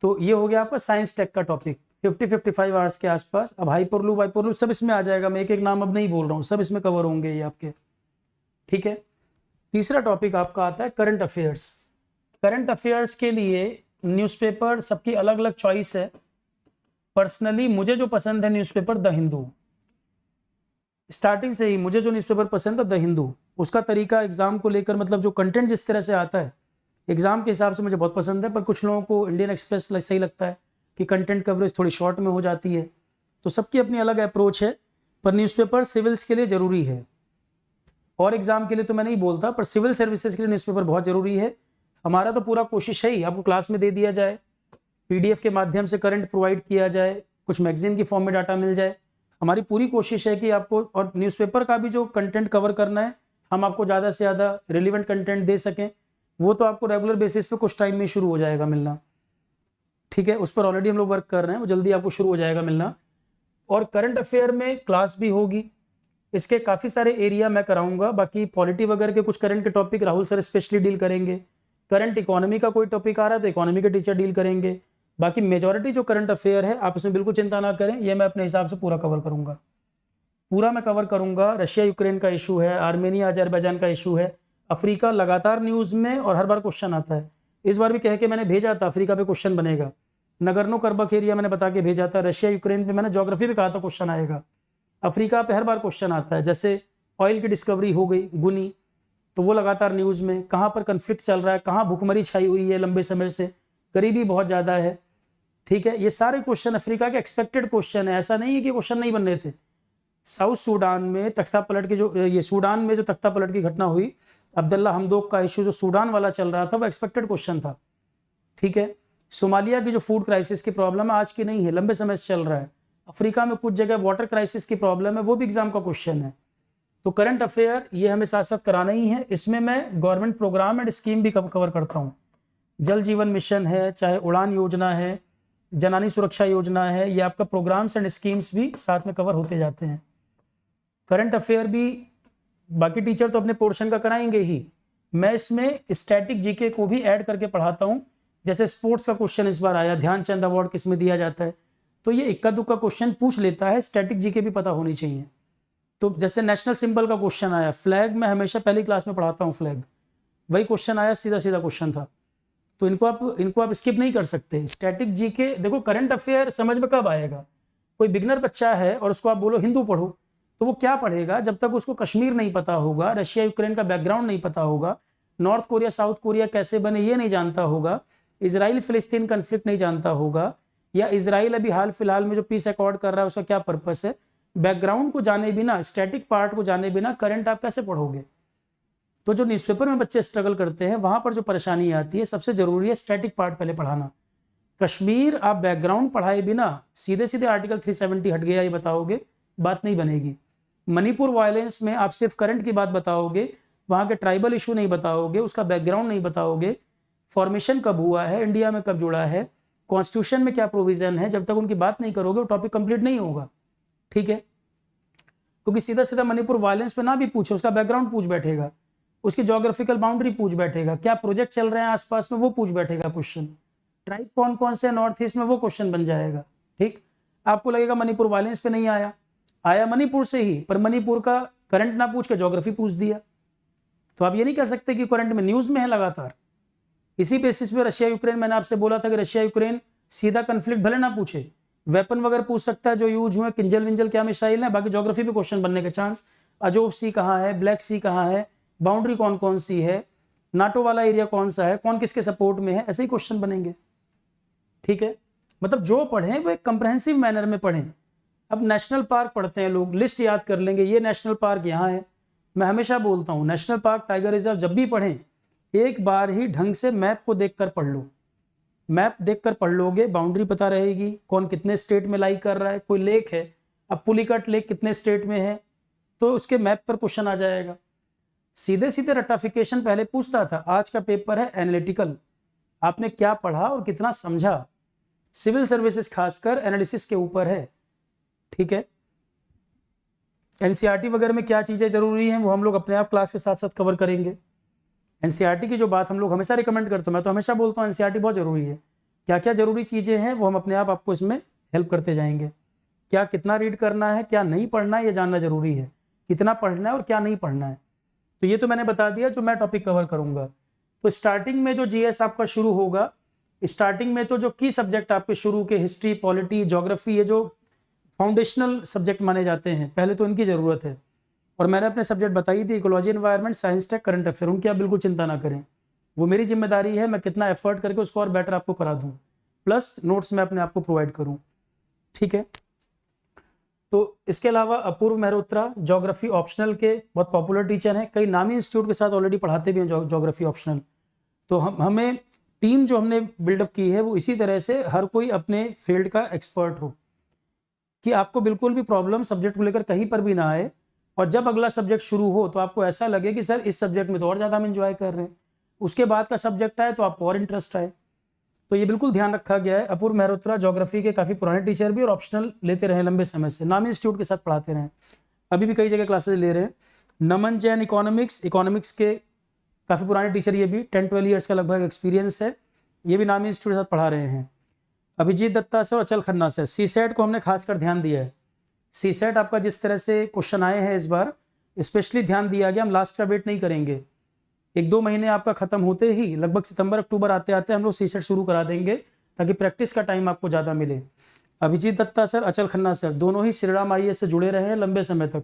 Speaker 1: तो ये हो गया आपका साइंस टेक का टॉपिक 50-55 आवर्स के आसपास। अब हाइपरलूप सब इसमें आ जाएगा, मैं एक एक नाम अब नहीं बोल रहा हूँ, सब इसमें कवर होंगे ये आपके। ठीक है, तीसरा टॉपिक आपका आता है करंट अफेयर्स। करंट अफेयर्स के लिए न्यूज़पेपर सबकी अलग अलग चॉइस है। पर्सनली मुझे जो पसंद है न्यूज़पेपर द हिंदू, स्टार्टिंग से ही मुझे जो न्यूज़पेपर पसंद है द हिंदू। उसका तरीका एग्जाम को लेकर, मतलब जो कंटेंट जिस तरह से आता है एग्जाम के हिसाब से मुझे बहुत पसंद है। पर कुछ लोगों को इंडियन एक्सप्रेस सही लगता है कि कंटेंट कवरेज थोड़ी शॉर्ट में हो जाती है, तो सबकी अपनी अलग अप्रोच है। पर न्यूज़पेपर सिविल्स के लिए ज़रूरी है, और एग्जाम के लिए तो मैं नहीं बोलता, पर सिविल सर्विसेज के लिए न्यूज़पेपर बहुत ज़रूरी है। हमारा तो पूरा कोशिश है ही आपको क्लास में दे दिया जाए, PDF के माध्यम से करंट प्रोवाइड किया जाए, कुछ मैगजीन की फॉर्म में डाटा मिल जाए। हमारी पूरी कोशिश है कि आपको, और न्यूज़पेपर का भी जो कंटेंट कवर करना है, हम आपको ज़्यादा से ज़्यादा रिलेवेंट कंटेंट दे सकें। वो तो आपको रेगुलर बेसिस पे कुछ टाइम में शुरू हो जाएगा मिलना। ठीक है, उस पर ऑलरेडी हम लोग वर्क कर रहे हैं, वो जल्दी आपको शुरू हो जाएगा मिलना। और करंट अफेयर में क्लास भी होगी, इसके काफ़ी सारे एरिया मैं कराऊंगा। बाकी पॉलिटी वगैरह के कुछ करंट के topic Rahul sir specially deal करेंगे। करंट इकोनॉमी का कोई टॉपिक आ रहा है तो इकोनॉमी के टीचर डील करेंगे। बाकी मेजॉरिटी जो करंट अफेयर है आप इसमें बिल्कुल चिंता ना करें, ये मैं अपने हिसाब से पूरा कवर करूंगा। पूरा मैं कवर करूंगा। रशिया यूक्रेन का इशू है, आर्मेनिया अजरबैजान का इशू है, अफ्रीका लगातार न्यूज़ में और हर बार क्वेश्चन आता है। इस बार भी कह के मैंने भेजा था अफ्रीका पे क्वेश्चन बनेगा। नगर्नो करबख एरिया मैंने बता के भेजा था। रशिया यूक्रेन पे मैंने ज्योग्राफी पे कहा था क्वेश्चन आएगा। अफ्रीका पे हर बार क्वेश्चन आता है। जैसे ऑयल की डिस्कवरी हो गई गुनी, तो वो लगातार न्यूज़ में, कहाँ पर कन्फ्लिक्ट चल रहा है, कहाँ भुखमरी छाई हुई है लंबे समय से, गरीबी बहुत ज़्यादा है। ठीक है, ये सारे क्वेश्चन अफ्रीका के एक्सपेक्टेड क्वेश्चन है, ऐसा नहीं है कि क्वेश्चन नहीं बन रहे थे। साउथ सूडान में तख्ता पलट के जो, ये सूडान में जो तख्ता पलट की घटना हुई, अब्दुल्ला हमदोक का इशू जो सूडान वाला चल रहा था, वो एक्सपेक्टेड क्वेश्चन था। ठीक है, सोमालिया की जो फूड क्राइसिस की प्रॉब्लम है आज की नहीं है, लंबे समय से चल रहा है। अफ्रीका में कुछ जगह वाटर क्राइसिस की प्रॉब्लम है, वो भी एग्जाम का क्वेश्चन है। तो करंट अफेयर ये हमें साथ साथ कराना ही है। इसमें मैं गवर्नमेंट प्रोग्राम एंड स्कीम भी कवर करता हूँ। जल जीवन मिशन है, चाहे उड़ान योजना है, जनानी सुरक्षा योजना है, ये आपका प्रोग्राम्स एंड स्कीम्स भी साथ में कवर होते जाते हैं। करंट अफेयर भी बाकी टीचर तो अपने पोर्शन का कराएंगे ही, मैं इसमें स्टैटिक जीके को भी ऐड करके पढ़ाता हूँ। जैसे स्पोर्ट्स का क्वेश्चन इस बार आया, ध्यानचंद अवार्ड किस में दिया जाता है, तो ये इक्का दुक्का क्वेश्चन पूछ लेता है, स्टैटिक जीके भी पता होनी चाहिए। तो जैसे नेशनल सिंबल का क्वेश्चन आया, फ्लैग मैं हमेशा पहली क्लास में पढ़ाता हूँ, फ्लैग वही क्वेश्चन आया, सीधा सीधा क्वेश्चन था, तो इनको आप स्किप नहीं कर सकते। स्टैटिक जीके देखो, करंट अफेयर समझ में कब आएगा, कोई बिगनर बच्चा है और उसको आप बोलो हिंदू पढ़ो, तो वो क्या पढ़ेगा जब तक उसको कश्मीर नहीं पता होगा, रशिया यूक्रेन का बैकग्राउंड नहीं पता होगा, नॉर्थ कोरिया साउथ कोरिया कैसे बने ये नहीं जानता होगा, इजराइल फिलिस्तीन कन्फ्लिक्ट नहीं जानता होगा, या इजराइल अभी हाल फिलहाल में जो पीस अकॉर्ड कर रहा है उसका क्या पर्पस है। बैकग्राउंड को जाने बिना, स्टैटिक पार्ट को जाने बिना करंट आप कैसे पढ़ोगे। तो जो न्यूज़पेपर में बच्चे स्ट्रगल करते हैं, वहां पर जो परेशानी आती है, सबसे जरूरी है स्टैटिक पार्ट पहले पढ़ाना। कश्मीर आप बैकग्राउंड पढ़ाए बिना सीधे सीधे आर्टिकल 370 हट गया ये बताओगे, बात नहीं बनेगी। मणिपुर वायलेंस में आप सिर्फ करंट की बात बताओगे, वहाँ के ट्राइबल इशू नहीं बताओगे, उसका बैकग्राउंड नहीं बताओगे, फॉर्मेशन कब हुआ है, इंडिया में कब जुड़ा है, कॉन्स्टिट्यूशन में क्या प्रोविजन है, जब तक उनकी बात नहीं करोगे वो टॉपिक कंप्लीट नहीं होगा। ठीक है, क्योंकि सीधा सीधा मणिपुर वायलेंस पे ना भी पूछे, उसका बैकग्राउंड पूछ बैठेगा, उसकी जोग्राफिकल बाउंड्री पूछ बैठेगा, क्या प्रोजेक्ट चल रहे हैं आसपास में वो पूछ बैठेगा क्वेश्चन, ट्राइब कौन कौन से नॉर्थ ईस्ट में वो क्वेश्चन बन जाएगा। ठीक, आपको लगेगा मणिपुर वायलेंस पे नहीं आया, आया मणिपुर से ही, पर मणिपुर का करंट ना पूछ के ज्योग्राफी पूछ दिया, तो आप ये नहीं कह सकते कि करंट में न्यूज में है लगातार। इसी बेसिस पे रशिया यूक्रेन, मैंने आपसे बोला था कि रशिया यूक्रेन सीधा कंफ्लिक्ट भले ना पूछे, वेपन वगैरह पूछ सकता है जो यूज हुए, किंजल विंजल क्या मिसाइल है, बाकी ज्योग्राफी पे क्वेश्चन बनने के चांस, अजोव सी कहाँ है, ब्लैक सी कहाँ है, बाउंड्री कौन कौन सी है, नाटो वाला एरिया कौन सा है, कौन किसके सपोर्ट में है, ऐसे ही क्वेश्चन बनेंगे। ठीक है, मतलब जो पढ़ें वो एक कंप्रहेंसिव मैनर में पढ़ें। अब नेशनल पार्क पढ़ते हैं लोग, लिस्ट याद कर लेंगे, ये नेशनल पार्क यहाँ है। मैं हमेशा बोलता हूँ नेशनल पार्क टाइगर रिजर्व जब भी पढ़ें, एक बार ही ढंग से मैप को देखकर पढ़ लो। मैप देखकर पढ़ लोगे, बाउंड्री पता रहेगी, कौन कितने स्टेट में लाई कर रहा है। कोई लेक है, अब पुलिकट लेक कितने स्टेट में है, तो उसके मैप पर क्वेश्चन आ जाएगा। सीधे सीधे रट्टाफिकेशन पहले पूछता था, आज का पेपर है एनालिटिकल, आपने क्या पढ़ा और कितना समझा। सिविल सर्विसेज खासकर एनालिसिस के ऊपर है। ठीक है, एनसीईआरटी वगैरह में क्या चीज़ें जरूरी हैं वो हम लोग अपने आप क्लास के साथ साथ कवर करेंगे। एनसीईआरटी की जो बात हम लोग हमेशा रिकमेंड करते हैं, मैं तो हमेशा बोलता हूँ एनसीईआरटी बहुत जरूरी है। क्या क्या जरूरी चीज़ें हैं वो हम अपने आप आपको इसमें हेल्प करते जाएंगे। क्या कितना रीड करना है, क्या नहीं पढ़ना है, ये जानना जरूरी है, कितना पढ़ना है और क्या नहीं पढ़ना है। तो ये तो मैंने बता दिया जो मैं टॉपिक कवर करूँगा। तो स्टार्टिंग में जो जीएस आपका शुरू होगा, स्टार्टिंग में तो जो की सब्जेक्ट आपके शुरू के, हिस्ट्री, पॉलिटी, ज्योग्राफी, ये जो फाउंडेशनल सब्जेक्ट माने जाते हैं, पहले तो इनकी ज़रूरत है। और मैंने अपने सब्जेक्ट बताई थी, ecology, environment, science tech, current affair, उनकी आप बिल्कुल चिंता ना करें, वो मेरी जिम्मेदारी है, मैं कितना एफर्ट करके उसको और बेटर आपको करा दूँ, प्लस नोट्स मैं अपने आप को प्रोवाइड करूँ। ठीक है, तो इसके अलावा अपूर्व मेहरोत्रा ज्योग्राफी ऑप्शनल के बहुत पॉपुलर टीचर हैं, कई नामी इंस्टीट्यूट के साथ ऑलरेडी पढ़ाते भी हैं ज्योग्राफी ऑप्शनल। तो हमें टीम जो हमने बिल्डअप की है वो इसी तरह से हर कोई अपने फील्ड का एक्सपर्ट हो, कि आपको बिल्कुल भी प्रॉब्लम सब्जेक्ट को लेकर कहीं पर भी ना आए, और जब अगला सब्जेक्ट शुरू हो तो आपको ऐसा लगे कि सर इस सब्जेक्ट में तो और ज़्यादा हम इंजॉय कर रहे हैं, उसके बाद का सब्जेक्ट आए तो आपको और इंटरेस्ट आए। तो ये बिल्कुल ध्यान रखा गया है। अपूर्व मेहरोत्रा ज्योग्राफी के काफ़ी पुराने टीचर भी और ऑप्शनल लेते रहे लंबे समय से, नामी इंस्टीट्यूट के साथ पढ़ाते रहे, अभी भी कई जगह क्लासेज ले रहे हैं। नमन जैन इकोनॉमिक्स के काफ़ी पुराने टीचर, ये भी 10-12 ईयर्स का लगभग एक्सपीरियंस है, ये भी नामी इंस्टीट्यूट के साथ पढ़ा रहे हैं। अभिजीत दत्ता सर और अचल खन्ना सर, सीसेट को हमने खासकर ध्यान दिया है। सीसेट आपका जिस तरह से क्वेश्चन आए हैं इस बार, स्पेशली ध्यान दिया गया, हम लास्ट का वेट नहीं करेंगे, 1-2 महीने आपका खत्म होते ही लगभग सितंबर अक्टूबर आते आते हम लोग सीसेट शुरू करा देंगे, ताकि प्रैक्टिस का टाइम आपको ज़्यादा मिले। अभिजीत दत्ता सर, अचल खन्ना सर, दोनों ही श्रीराम आईएएस से जुड़े रहे हैं लंबे समय तक।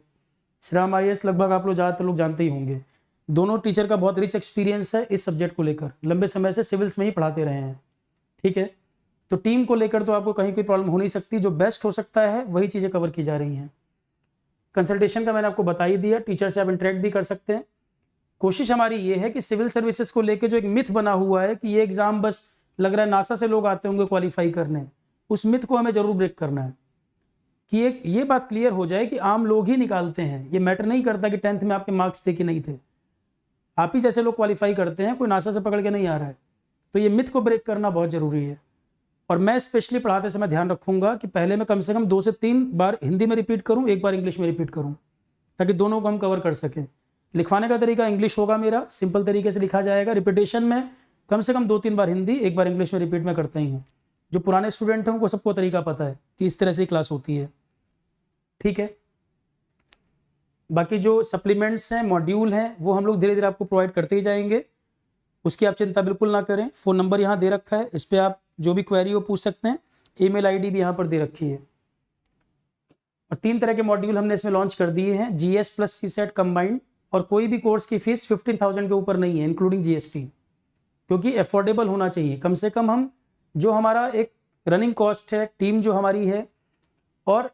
Speaker 1: श्रीराम आईएएस लगभग आप लोग ज़्यादातर लोग जानते ही होंगे। दोनों टीचर का बहुत रिच एक्सपीरियंस है इस सब्जेक्ट को लेकर, लंबे समय से सिविल्स में ही पढ़ाते रहे हैं। ठीक है, तो टीम को लेकर तो आपको कहीं कोई प्रॉब्लम हो नहीं सकती, जो बेस्ट हो सकता है वही चीज़ें कवर की जा रही हैं। कंसल्टेशन का मैंने आपको बता ही दिया, टीचर से आप इंटरेक्ट भी कर सकते हैं। कोशिश हमारी ये है कि सिविल सर्विसेज को लेकर जो एक मिथ बना हुआ है कि ये एग्जाम बस लग रहा है नासा से लोग आते होंगे क्वालिफाई करने, उस मिथ को हमें जरूर ब्रेक करना है, कि एक ये बात क्लियर हो जाए कि आम लोग ही निकालते हैं। ये मैटर नहीं करता कि 10th में आपके मार्क्स थे कि नहीं थे, आप ही जैसे लोग क्वालिफाई करते हैं, कोई नासा से पकड़ के नहीं आ रहा है। तो ये मिथ को ब्रेक करना बहुत ज़रूरी है। और मैं स्पेशली पढ़ाते समय ध्यान रखूंगा कि पहले मैं कम से कम 2 से 3 बार हिंदी में रिपीट करूं, 1 बार इंग्लिश में रिपीट करूं, ताकि दोनों को हम कवर कर सकें। लिखवाने का तरीका इंग्लिश होगा मेरा, सिंपल तरीके से लिखा जाएगा। रिपीटेशन में कम से कम 2-3 बार हिंदी, 1 बार इंग्लिश में रिपीट में करते ही हूँ। जो पुराने स्टूडेंट हैं उनको सबको तरीका पता है कि इस तरह से क्लास होती है, ठीक है। बाकी जो सप्लीमेंट्स हैं, मॉड्यूल हैं, वो हम लोग धीरे धीरे आपको प्रोवाइड करते ही जाएंगे, उसकी आप चिंता बिल्कुल ना करें। फ़ोन नंबर यहाँ दे रखा है, इस पर आप जो भी क्वेरी हो पूछ सकते हैं। ईमेल आईडी भी यहाँ पर दे रखी है। और 3 तरह के मॉड्यूल हमने इसमें लॉन्च कर दिए हैं, जीएस प्लस सीसेट कंबाइंड। और कोई भी कोर्स की फीस 15,000 के ऊपर नहीं है, इंक्लूडिंग जीएसटी, क्योंकि अफोर्डेबल होना चाहिए। कम से कम हम जो हमारा एक रनिंग कॉस्ट है, टीम जो हमारी है और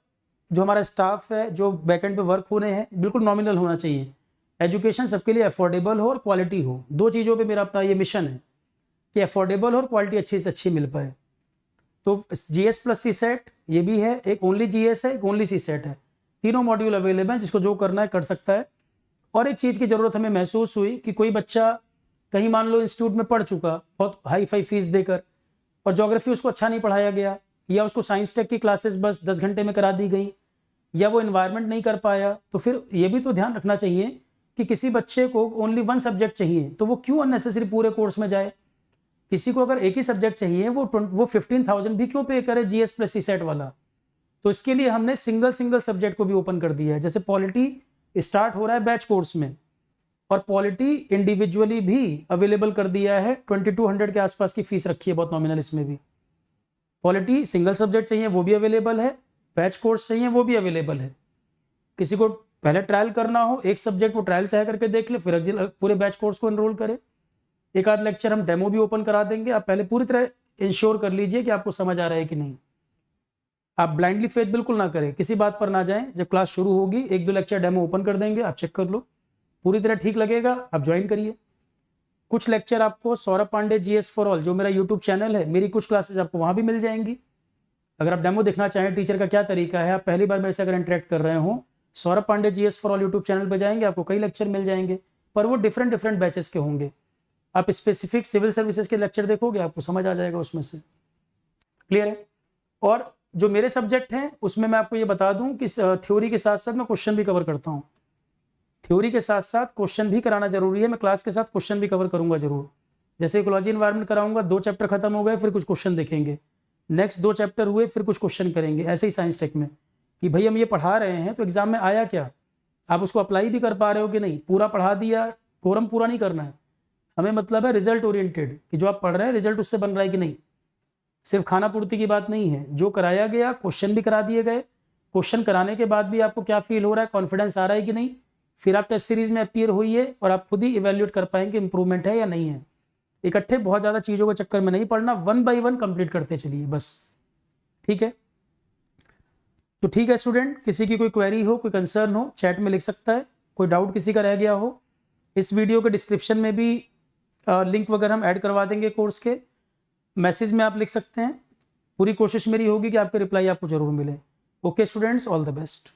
Speaker 1: जो हमारा स्टाफ है, जो बैकएंड पे वर्क होने हैं, बिल्कुल नॉमिनल होना चाहिए। एजुकेशन सबके लिए अफोर्डेबल हो और क्वालिटी हो। 2 चीज़ों पे मेरा अपना ये मिशन है कि अफोर्डेबल हो और क्वालिटी अच्छी से अच्छी मिल पाए। तो जीएस प्लस सी सेट ये भी है, एक ओनली जीएस है, एक ओनली सी सेट है। तीनों मॉड्यूल अवेलेबल हैं, जिसको जो करना है कर सकता है। और एक चीज़ की ज़रूरत हमें महसूस हुई कि कोई बच्चा कहीं मान लो इंस्टीट्यूट में पढ़ चुका बहुत हाई फाई फीस देकर, और ज्योग्राफी उसको अच्छा नहीं पढ़ाया गया, या उसको साइंस टेक की क्लासेस बस 10 घंटे में करा दी गई, या वो इन्वायरमेंट नहीं कर पाया, तो फिर ये भी तो ध्यान रखना चाहिए कि किसी बच्चे को ओनली 1 सब्जेक्ट चाहिए तो वो क्यों अननेसेसरी पूरे कोर्स में जाए। किसी को अगर एक ही सब्जेक्ट चाहिए वो 15,000 भी क्यों पे करे जीएस प्लस सी सेट वाला। तो इसके लिए हमने सिंगल सब्जेक्ट को भी ओपन कर दिया है। जैसे पॉलिटी स्टार्ट हो रहा है बैच कोर्स में, और पॉलिटी इंडिविजुअली भी अवेलेबल कर दिया है। 2200 के आसपास की फीस रखी है, बहुत नॉमिनल इसमें भी। पॉलिटी सिंगल सब्जेक्ट चाहिए वो भी अवेलेबल है, बैच कोर्स चाहिए वो भी अवेलेबल है। किसी को पहले ट्रायल करना हो एक सब्जेक्ट, वो ट्रायल चाहे करके देख ले, फिर पूरे बैच कोर्स को एनरोल करे। एक आध लेक्चर हम डेमो भी ओपन करा देंगे। आप पहले पूरी तरह इंश्योर कर लीजिए कि आपको समझ आ रहा है कि नहीं। आप ब्लाइंडली फेथ बिल्कुल ना करें, किसी बात पर ना जाएं। जब क्लास शुरू होगी 1-2 लेक्चर डेमो ओपन कर देंगे, आप चेक कर लो, पूरी तरह ठीक लगेगा आप ज्वाइन करिए। कुछ लेक्चर आपको Saurabh Pandey GS for all, जो मेरा यूट्यूब चैनल है, मेरी कुछ क्लासेस आपको वहाँ भी मिल जाएंगी। अगर आप डेमो देखना चाहें टीचर का क्या तरीका है, आप पहली बार मेरे से अगर इंटरेक्ट कर रहे हो, Saurabh Pandey GS for all YouTube channel पर जाएंगे, आपको कई लेक्चर मिल जाएंगे, पर वो डिफरेंट बैचेस के होंगे। आप स्पेसिफिक सिविल सर्विसेज के लेक्चर देखोगे, आपको समझ आ जाएगा उसमें से। क्लियर है। और जो मेरे सब्जेक्ट हैं उसमें मैं आपको ये बता दूं कि थ्योरी के साथ साथ मैं क्वेश्चन भी कवर करता हूं। थ्योरी के साथ साथ क्वेश्चन भी कराना जरूरी है। मैं क्लास के साथ क्वेश्चन भी कवर करूंगा जरूर। जैसे इकोलॉजी एनवायरनमेंट कराऊंगा, 2 चैप्टर खत्म हो गए, फिर कुछ क्वेश्चन देखेंगे, नेक्स्ट 2 चैप्टर हुए, फिर कुछ क्वेश्चन करेंगे। ऐसे ही साइंस टेक में कि भाई हम ये पढ़ा रहे हैं तो एग्जाम में आया क्या, आप उसको अप्लाई भी कर पा रहे हो कि नहीं। पूरा पढ़ा दिया, कोरम पूरा नहीं करना है हमें, मतलब है रिजल्ट ओरिएंटेड, कि जो आप पढ़ रहे हैं रिजल्ट उससे बन रहा है कि नहीं। सिर्फ खाना पूर्ति की बात नहीं है, जो कराया गया, क्वेश्चन भी करा दिए गए, क्वेश्चन कराने के बाद भी आपको क्या फील हो रहा है, कॉन्फिडेंस आ रहा है कि नहीं, फिर आप टेस्ट सीरीज में अपीयर हुई और आप खुद ही इवेल्युएट कर पाएंगे इंप्रूवमेंट है या नहीं है। इकट्ठे बहुत ज़्यादा चीज़ों के चक्कर में नहीं पढ़ना, 1 बाय 1 कंप्लीट करते चलिए बस। ठीक है, तो ठीक है स्टूडेंट, किसी की कोई क्वेरी हो, कोई कंसर्न हो, चैट में लिख सकता है। कोई डाउट किसी का रह गया हो, इस वीडियो के डिस्क्रिप्शन में भी लिंक वगैरह हम ऐड करवा देंगे कोर्स के, मैसेज में आप लिख सकते हैं। पूरी कोशिश मेरी होगी कि आपके रिप्लाई आपको जरूर मिले। Okay students, all the best.